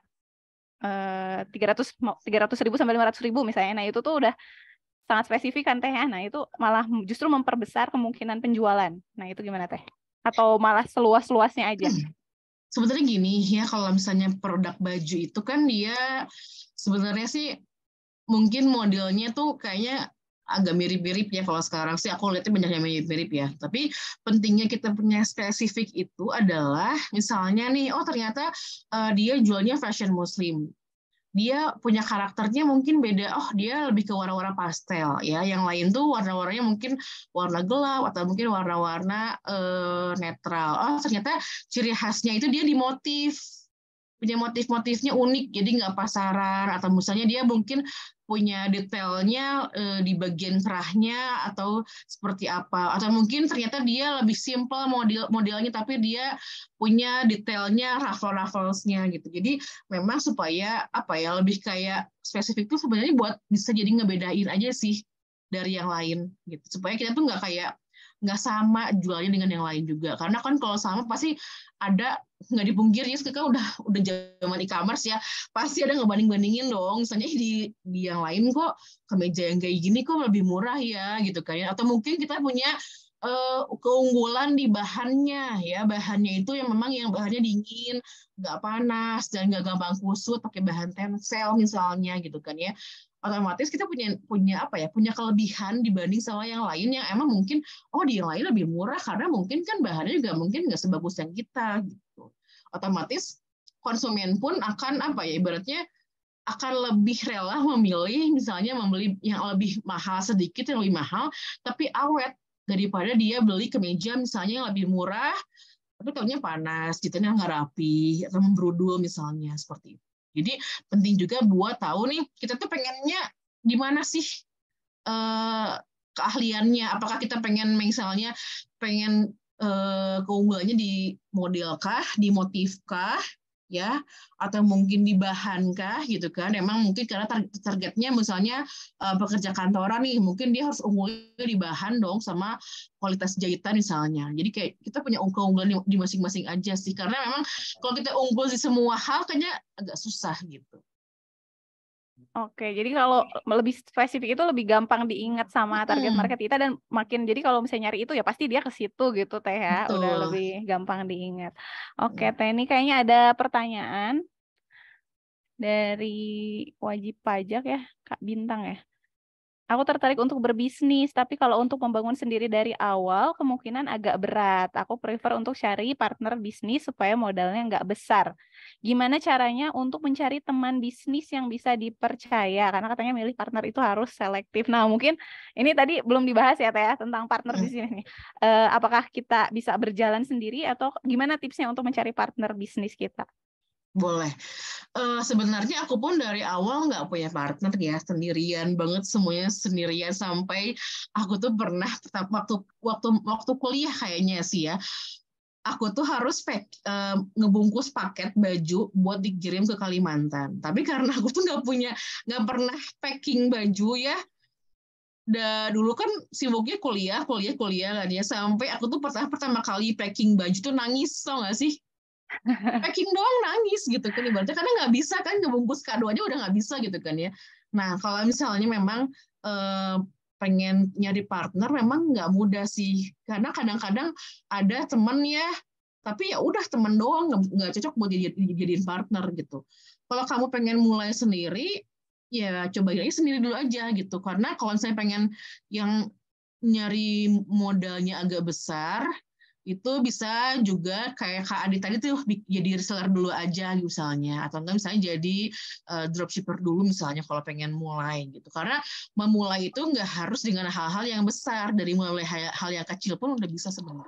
300.000 sampai 500.000 misalnya. Nah, itu tuh udah sangat spesifik kan Teh ya. Nah, itu malah justru memperbesar kemungkinan penjualan. Nah, itu gimana Teh? Atau malah seluas-luasnya aja? Sebenarnya gini ya, kalau misalnya produk baju itu kan dia sebenarnya sih mungkin modelnya tuh kayaknya agak mirip-mirip ya. Kalau sekarang sih aku lihatnya banyak yang mirip-mirip ya. Tapi pentingnya kita punya spesifik itu adalah misalnya nih, oh ternyata dia jualnya fashion muslim. Dia punya karakternya mungkin beda. Oh, dia lebih ke warna-warna pastel ya. Yang lain tuh warna-warnanya mungkin warna gelap atau mungkin warna-warna netral. Oh, ternyata ciri khasnya itu dia di motif. Punya motif-motifnya unik, jadi nggak pasaran, atau misalnya dia mungkin punya detailnya di bagian kerahnya atau seperti apa, atau mungkin ternyata dia lebih simple modelnya tapi dia punya detailnya ruffles-nya gitu. Jadi memang supaya apa ya, lebih kayak spesifik itu sebenarnya buat bisa jadi ngebedain aja sih dari yang lain gitu, supaya kita tuh nggak sama jualnya dengan yang lain juga. Karena kan kalau sama pasti ada, nggak dipungkiri, kan udah zaman e-commerce ya, pasti ada ngebanding-bandingin dong. Misalnya di yang lain kok kemeja yang kayak gini kok lebih murah ya gitu kan. Atau mungkin kita punya keunggulan di bahannya ya, bahannya itu yang memang yang bahannya dingin, nggak panas dan nggak gampang kusut, pakai bahan tencel misalnya gitu kan ya. Otomatis kita punya apa ya, punya kelebihan dibanding sama yang lain yang emang mungkin di yang lain lebih murah karena mungkin kan bahannya juga mungkin nggak sebagus yang kita gitu. Otomatis konsumen pun akan apa ya, ibaratnya akan lebih rela memilih misalnya membeli yang lebih mahal sedikit, yang lebih mahal tapi awet, daripada dia beli kemeja misalnya yang lebih murah tapi tahunya panas, gitu nggak rapi atau membrudul misalnya, seperti itu. Jadi penting juga buat tahu nih, kita tuh pengennya gimana sih keahliannya. Apakah kita pengen misalnya keunggulannya di model kah, di motif kah, ya, atau mungkin di bahan kah, gitu kan? Emang mungkin karena targetnya misalnya pekerja kantoran nih, mungkin dia harus unggulnya di bahan dong sama kualitas jahitan misalnya. Jadi kayak kita punya keunggulan di masing-masing aja sih. Karena memang kalau kita unggul di semua hal kayaknya agak susah gitu. Oke, jadi kalau lebih spesifik itu lebih gampang diingat sama target market kita dan makin jadi kalau misalnya nyari itu ya pasti dia ke situ gitu Teh ya. Betul. Udah lebih gampang diingat. Oke, Teh ini kayaknya ada pertanyaan dari wajib pajak ya, Kak Bintang ya. Aku tertarik untuk berbisnis, tapi kalau untuk membangun sendiri dari awal, kemungkinan agak berat. Aku prefer untuk cari partner bisnis supaya modalnya nggak besar. Gimana caranya untuk mencari teman bisnis yang bisa dipercaya? Karena katanya milih partner itu harus selektif. Nah, mungkin ini tadi belum dibahas ya, Teh, tentang partner bisnis nih. Apakah kita bisa berjalan sendiri atau gimana tipsnya untuk mencari partner bisnis kita? Boleh. Sebenarnya aku pun dari awal nggak punya partner ya, sendirian banget, semuanya sendirian sampai aku tuh pernah waktu kuliah kayaknya sih ya, aku tuh harus ngebungkus paket baju buat dikirim ke Kalimantan. Tapi karena aku tuh nggak pernah packing baju ya. Dulu kan sibuknya kuliah kan ya, sampai aku tuh pertama kali packing baju tuh nangis, tau nggak sih? Packing doang nangis gitu kan ibaratnya, karena nggak bisa kan ngebungkus kado aja udah nggak bisa gitu kan ya. Nah kalau misalnya memang pengen nyari partner memang nggak mudah sih, karena kadang-kadang ada temen ya tapi ya udah temen doang, nggak cocok buat jadiin partner gitu. Kalau kamu pengen mulai sendiri ya coba aja sendiri dulu aja gitu, karena kalau saya pengen yang nyari modalnya agak besar itu bisa juga kayak Kak Adi tadi tuh jadi reseller dulu aja misalnya, atau enggak misalnya jadi dropshipper dulu misalnya kalau pengen mulai gitu. Karena memulai itu nggak harus dengan hal-hal yang besar, dari mulai hal yang kecil pun udah bisa sebenarnya.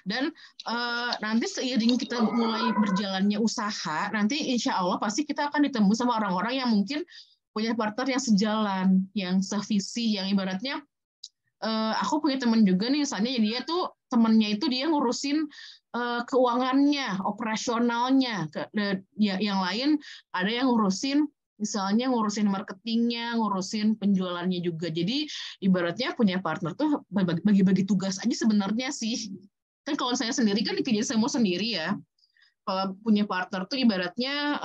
Dan nanti seiring kita mulai berjalannya usaha, nanti insya Allah pasti kita akan ditemu sama orang-orang yang mungkin punya partner yang sejalan, yang sevisi, yang ibaratnya aku punya teman juga nih, misalnya dia tuh temennya itu dia ngurusin keuangannya, operasionalnya, yang lain ada yang ngurusin misalnya ngurusin marketingnya, ngurusin penjualannya juga. Jadi ibaratnya punya partner tuh bagi-bagi tugas aja sebenarnya sih. Kan kalau saya sendiri kan dikerjain semua sendiri ya. Kalau punya partner tuh ibaratnya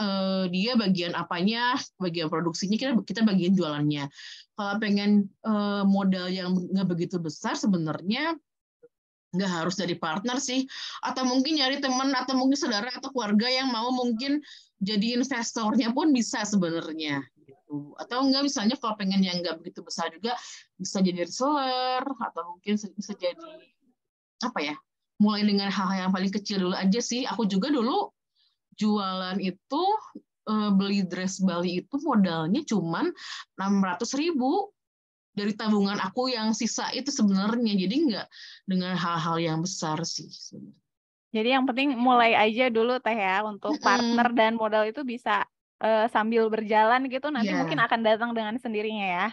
dia bagian apanya, bagian produksinya, kita bagian jualannya. Kalau pengen modal yang nggak begitu besar sebenarnya nggak harus dari partner sih, atau mungkin nyari teman atau mungkin saudara atau keluarga yang mau mungkin jadi investornya pun bisa sebenarnya. Gitu. Atau enggak misalnya kalau pengen yang nggak begitu besar juga bisa jadi reseller, atau mungkin bisa jadi apa ya, mulai dengan hal-hal yang paling kecil dulu aja sih. Aku juga dulu jualan itu beli dress Bali itu modalnya cuman 600.000 dari tabungan aku yang sisa itu sebenarnya. Jadi nggak dengan hal-hal yang besar sih sebenarnya. Jadi yang penting mulai aja dulu Teh ya, untuk partner dan modal itu bisa sambil berjalan gitu, nanti mungkin akan datang dengan sendirinya ya.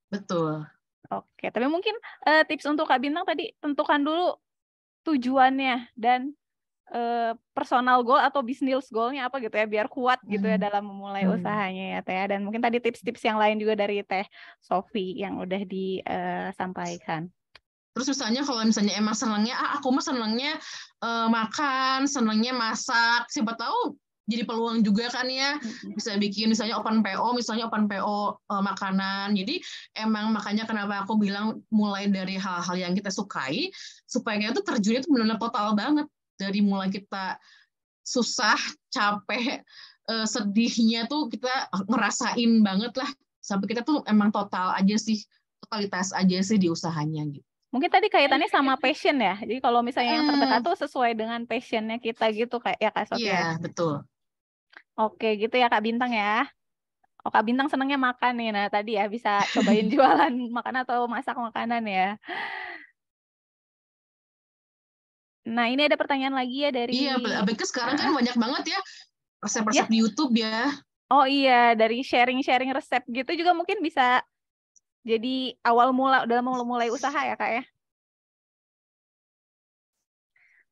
Betul. Oke, tapi mungkin tips untuk Kak Bintang tadi, tentukan dulu tujuannya dan personal goal atau bisnis goalnya apa gitu ya, biar kuat gitu ya dalam memulai usahanya ya Teh. Dan mungkin tadi tips-tips yang lain juga dari Teh Sofi yang udah disampaikan. Terus misalnya kalau misalnya emang senangnya, aku mah senangnya makan, senangnya masak, siapa tahu jadi peluang juga kan ya, bisa bikin misalnya open PO makanan. Jadi emang makanya kenapa aku bilang mulai dari hal-hal yang kita sukai, supaya kita tuh terjunnya tuh benar-benar total banget. Dari mulai kita susah, capek, sedihnya tuh kita ngerasain banget lah, sampai kita tuh emang total aja sih, totalitas aja sih di usahanya gitu. Mungkin tadi kaitannya sama passion ya. Jadi kalau misalnya yang terdekat tuh sesuai dengan passionnya kita gitu kayak ya Kak Sofi. Iya, betul. Oke, gitu ya Kak Bintang ya. Oh, Kak Bintang senangnya makan nih. Nah, tadi ya bisa cobain jualan makanan atau masak makanan ya. Nah, ini ada pertanyaan lagi ya dari... Iya, apalagi sekarang kan banyak banget ya resep-resep di YouTube ya. Oh iya, dari sharing-sharing resep gitu juga mungkin bisa Jadi dalam mulai usaha ya Kak ya.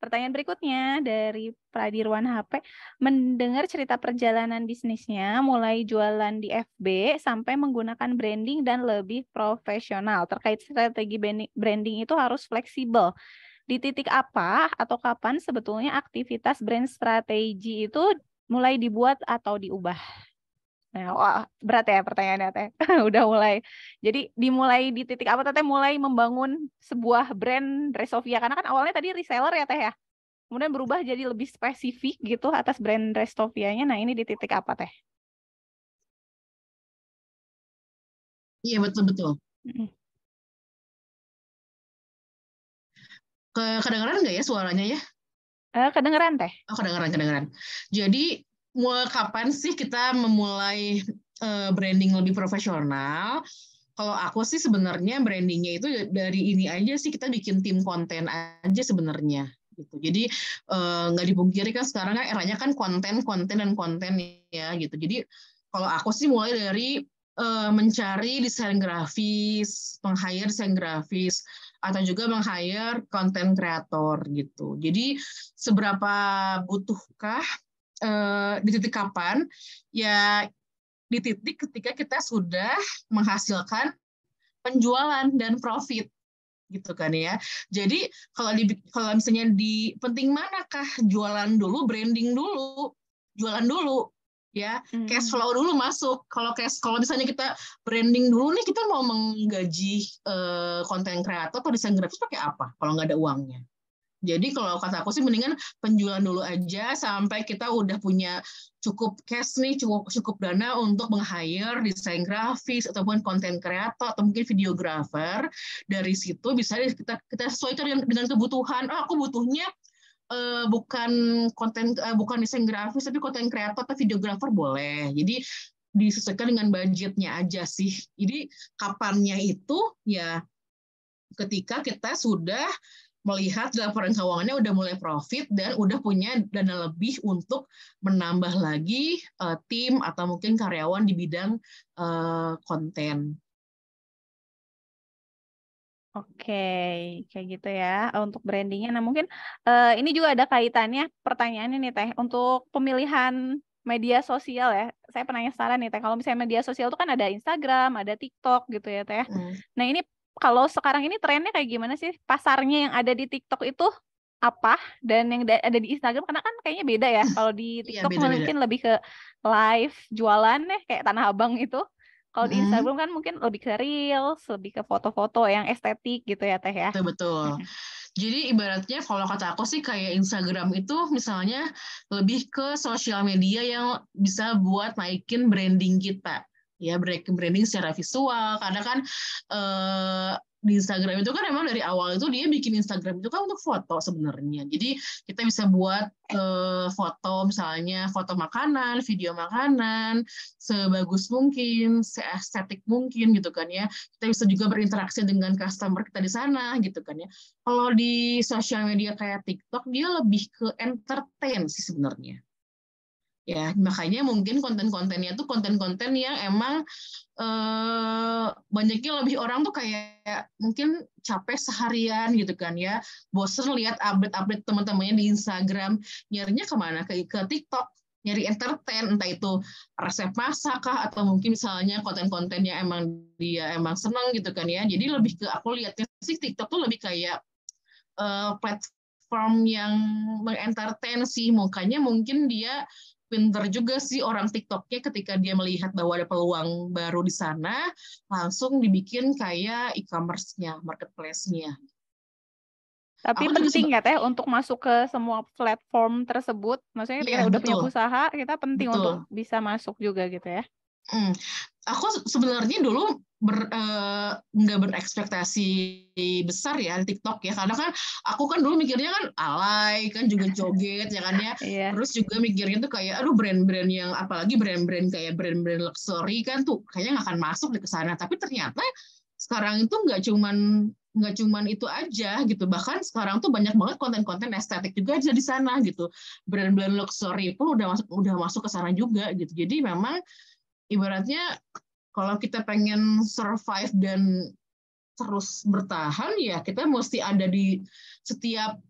Pertanyaan berikutnya dari Pradirwan HP, mendengar cerita perjalanan bisnisnya mulai jualan di FB sampai menggunakan branding dan lebih profesional. Terkait strategi branding itu harus fleksibel. Di titik apa atau kapan sebetulnya aktivitas brand strategi itu mulai dibuat atau diubah? Nah, wah, berat ya pertanyaannya Teh. Udah mulai. Jadi dimulai di titik apa Teh mulai membangun sebuah brand Resovia? Karena kan awalnya tadi reseller ya Teh ya. Kemudian berubah jadi lebih spesifik gitu atas brand Restovianya. Nah, ini di titik apa Teh? Iya, betul-betul. Kedengeran nggak ya suaranya ya? Kedengeran Teh. Oh, kedengeran. Jadi, kapan sih kita memulai branding lebih profesional? Kalau aku sih sebenarnya brandingnya itu dari ini aja sih, kita bikin tim konten aja sebenarnya. Gitu. Jadi nggak dipungkiri kan sekarang kan eranya kan konten ya gitu. Jadi kalau aku sih mulai dari mencari desain grafis, meng-hire desain grafis, atau juga meng-hire konten kreator gitu. Jadi seberapa butuhkah di titik kapan? Ya di titik ketika kita sudah menghasilkan penjualan dan profit gitu kan ya. Jadi kalau misalnya penting manakah jualan dulu, branding dulu, jualan dulu ya, cash flow dulu masuk. Kalau misalnya kita branding dulu nih, kita mau menggaji konten kreator atau desain grafis pakai apa kalau nggak ada uangnya? Jadi kalau kata aku sih mendingan penjualan dulu aja sampai kita udah punya cukup cash nih, cukup dana untuk meng-hire desain grafis ataupun konten kreator atau mungkin videographer. Dari situ bisa kita sesuaikan dengan kebutuhan. Aku butuhnya bukan desain grafis tapi konten kreator atau videographer boleh. Jadi disesuaikan dengan budgetnya aja sih. Jadi kapannya itu ya ketika kita sudah melihat laporan keuangannya udah mulai profit dan udah punya dana lebih untuk menambah lagi tim atau mungkin karyawan di bidang konten. Oke, kayak gitu ya untuk brandingnya. Nah mungkin ini juga ada kaitannya pertanyaannya nih Teh, untuk pemilihan media sosial ya. Saya penasaran nih Teh, kalau misalnya media sosial itu kan ada Instagram, ada TikTok gitu ya Teh. Nah ini kalau sekarang ini trennya kayak gimana sih? Pasarnya yang ada di TikTok itu apa? Dan yang ada di Instagram, karena kan kayaknya beda ya. Kalau di TikTok mungkin lebih ke live jualan ya, kayak Tanah Abang itu. Kalau di Instagram kan mungkin lebih ke reels, lebih ke foto-foto yang estetik gitu ya Teh ya. Betul. Jadi ibaratnya kalau kata aku sih kayak Instagram itu misalnya lebih ke sosial media yang bisa buat naikin branding kita. Ya, branding secara visual. Karena kan di Instagram itu kan emang dari awal itu dia bikin Instagram itu kan untuk foto sebenarnya. Jadi kita bisa buat foto misalnya foto makanan, video makanan sebagus mungkin, seestetik mungkin gitu kan ya. Kita bisa juga berinteraksi dengan customer kita di sana gitu kan ya. Kalau di sosial media kayak TikTok dia lebih ke entertain sih sebenarnya. Ya, makanya mungkin konten-kontennya tuh konten-konten yang emang banyaknya lebih orang tuh kayak mungkin capek seharian gitu kan ya, bosen lihat update-update teman-temannya di Instagram, nyarinya kemana? Ke TikTok, nyari entertain, entah itu resep masak kah atau mungkin misalnya konten-konten yang emang dia emang senang gitu kan ya. Jadi lebih ke aku lihatnya sih TikTok tuh lebih kayak platform yang mengentertain sih, makanya mungkin dia pinter juga sih orang TikToknya ketika dia melihat bahwa ada peluang baru di sana, langsung dibikin kayak e-commerce-nya, marketplace-nya. Tapi penting ya Teh untuk masuk ke semua platform tersebut. Maksudnya ketika kita udah punya usaha, kita penting untuk bisa masuk juga gitu ya. Aku sebenarnya dulu nggak berekspektasi besar ya di TikTok ya, karena kan aku kan dulu mikirnya kan alay kan juga joget ya kan ya, terus juga mikirnya tuh kayak aduh brand-brand yang apalagi brand-brand kayak brand-brand luxury kan tuh kayaknya nggak akan masuk di kesana, tapi ternyata sekarang itu nggak cuman itu aja gitu, bahkan sekarang tuh banyak banget konten-konten estetik juga aja di sana gitu, brand-brand luxury pun udah masuk ke sana juga gitu. Jadi memang ibaratnya Kalau kita pengen survive dan terus bertahan, ya kita mesti ada di setiap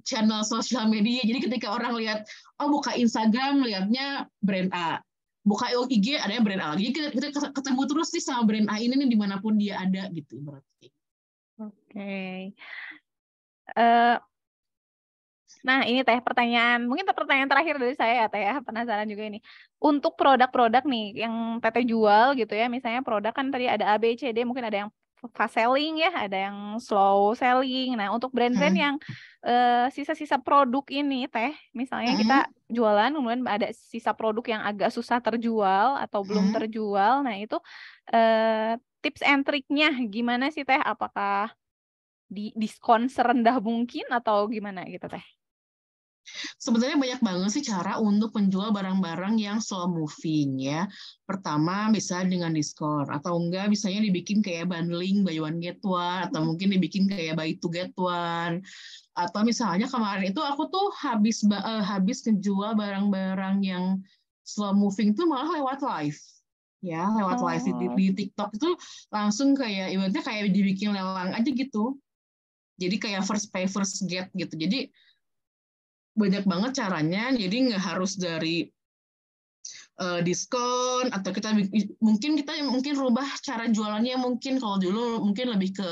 channel sosial media. Jadi ketika orang lihat, oh buka Instagram, lihatnya brand A. Buka IG, adanya brand A. Jadi kita ketemu terus sih sama brand A ini nih dimanapun dia ada gitu berarti. Oke. Nah, ini Teh mungkin pertanyaan terakhir dari saya ya Teh ya, penasaran juga ini. Untuk produk-produk nih yang Teteh jual gitu ya, misalnya produk kan tadi ada A, B, C, D, mungkin ada yang fast selling ya, ada yang slow selling. Nah, untuk brand-brand yang sisa-sisa produk ini Teh, misalnya kita jualan, kemudian ada sisa produk yang agak susah terjual atau belum terjual, nah itu tips and triknya gimana sih Teh? Apakah di diskon serendah mungkin atau gimana gitu Teh? Sebenarnya banyak banget sih cara untuk menjual barang-barang yang slow moving ya. Pertama bisa dengan diskon atau enggak misalnya dibikin kayak bundling buy one get one atau mungkin dibikin kayak buy two get one. Atau misalnya kemarin itu aku tuh habis ngejual barang-barang yang slow moving tuh malah lewat live. Ya, lewat live di TikTok itu langsung kayak ibaratnya kayak dibikin lelang aja gitu. Jadi kayak first pay first get gitu. Jadi banyak banget caranya, jadi nggak harus dari diskon atau kita mungkin rubah cara jualannya, mungkin kalau dulu mungkin lebih ke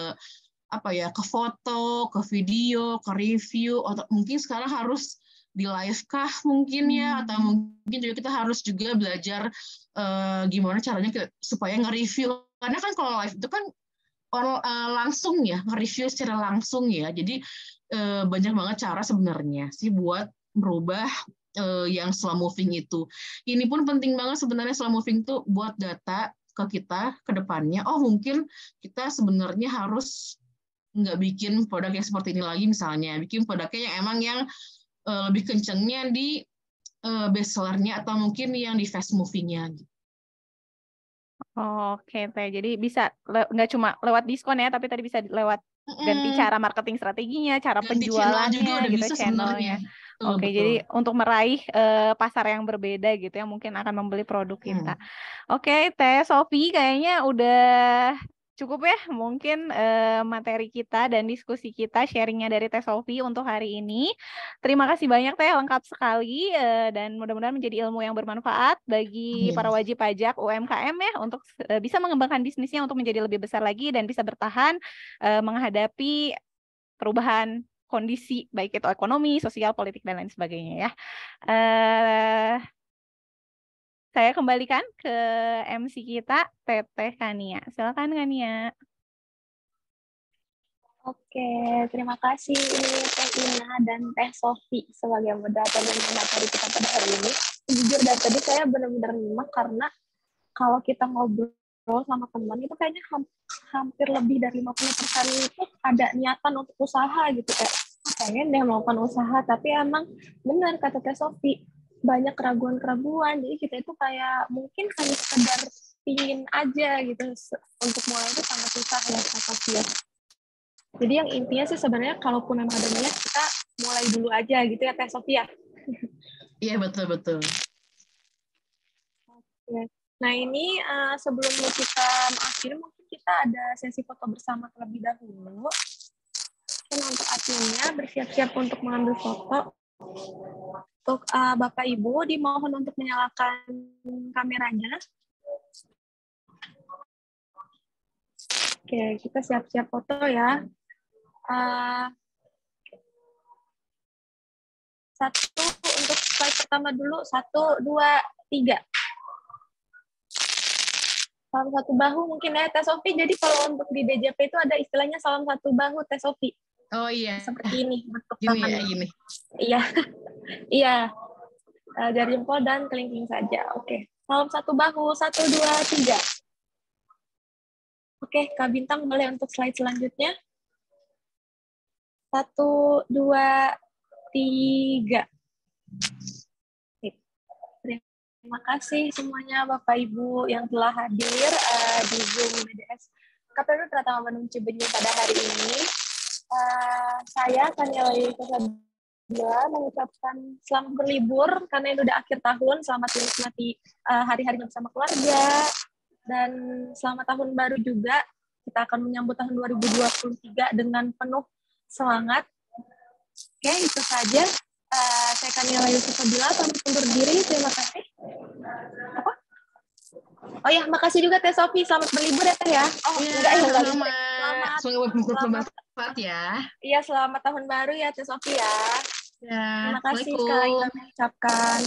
ke foto, ke video, ke review, atau mungkin sekarang harus di live kah mungkin ya, atau mungkin juga kita harus juga belajar gimana caranya supaya nge-review, karena kan kalau live itu kan langsung ya, nge-review secara langsung ya, jadi banyak banget cara sebenarnya sih buat merubah yang slow moving itu. Ini pun penting banget sebenarnya slow moving itu buat data ke kita ke depannya. Oh mungkin kita sebenarnya harus nggak bikin produk yang seperti ini lagi misalnya, bikin produknya yang emang yang lebih kencengnya di bestsellernya atau mungkin yang di fast movingnya. Oke, Teh. Jadi bisa nggak cuma lewat diskon ya, tapi tadi bisa lewat ganti cara marketing strateginya, cara ganti penjualannya juga udah gitu, bisa channelnya. Oke, betul. jadi untuk meraih pasar yang berbeda gitu ya, mungkin akan membeli produk kita. Oke, Teh Sophie kayaknya udah cukup ya mungkin materi kita dan diskusi kita, sharingnya dari Teh Sophie untuk hari ini. Terima kasih banyak Teh, lengkap sekali dan mudah-mudahan menjadi ilmu yang bermanfaat bagi para wajib pajak UMKM ya untuk bisa mengembangkan bisnisnya untuk menjadi lebih besar lagi dan bisa bertahan menghadapi perubahan kondisi baik itu ekonomi, sosial, politik dan lain sebagainya ya. Saya kembalikan ke MC kita, Teteh Kania. Silakan Kania. Oke, terima kasih Teh Ina dan Teh Sophie sebagai moderator dan materi kita pada hari ini. Jujur dari tadi saya benar-benar nyimak karena kalau kita ngobrol sama teman itu kayaknya hampir lebih dari 50% itu ada niatan untuk usaha gitu, kayak pengen deh melakukan usaha, tapi emang benar kata Teh Sophie, banyak keraguan-keraguan, jadi kita itu kayak mungkin hanya sekedar pingin aja gitu, untuk mulai itu sangat susah ya Teh Sophie. Jadi yang intinya sih sebenarnya kalaupun memang ada niat, kita mulai dulu aja gitu ya Teh Sophie ya. Iya betul. Oke. Nah ini sebelum kita mengakhiri, mungkin kita ada sesi foto bersama terlebih dahulu. Mungkin untuk adminnya bersiap-siap untuk mengambil foto. Untuk Bapak Ibu dimohon untuk menyalakan kameranya. Oke, kita siap-siap foto ya. Satu untuk slide pertama dulu, 1, 2, 3. Salam satu bahu mungkin ya Teh Sophie. Jadi kalau untuk di DJP itu ada istilahnya salam satu bahu Teh Sophie. Oh iya. Seperti ini bentuk tangan. Gini. Iya. Iya. Jari jempol dan kelingking saja. Oke. Salam satu bahu. 1, 2, 3. Oke, Kak Bintang boleh untuk slide selanjutnya. 1, 2, 3. Terima kasih semuanya Bapak Ibu yang telah hadir di Zoom BDS KPP Pratama Bandung Cibenyi pada hari ini. Saya Kania Laila mengucapkan selamat berlibur karena ini udah akhir tahun. Selamat menikmati hari-harinya bersama keluarga, Dan selamat tahun baru juga. Kita akan menyambut tahun 2023 dengan penuh semangat. Oke, itu saja. Saya Kaniela Yusufabila, pamit undur diri. Terima kasih. Apa? Oh ya, makasih juga Teh Sofi. Selamat berlibur ya Teh ya. Oh, Iya, enggak ya, enggak libur. selamat. Semoga bermanfaat ya. Iya, selamat tahun baru ya Teh Sofi ya. Ya, Terima kasih sekali lagi kami ucapkan.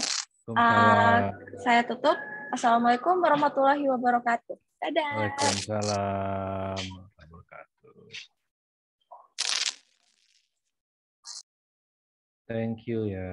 Saya tutup. Assalamualaikum warahmatullahi wabarakatuh. Dadah. Waalaikumsalam warahmatullahi wabarakatuh. Thank you ya.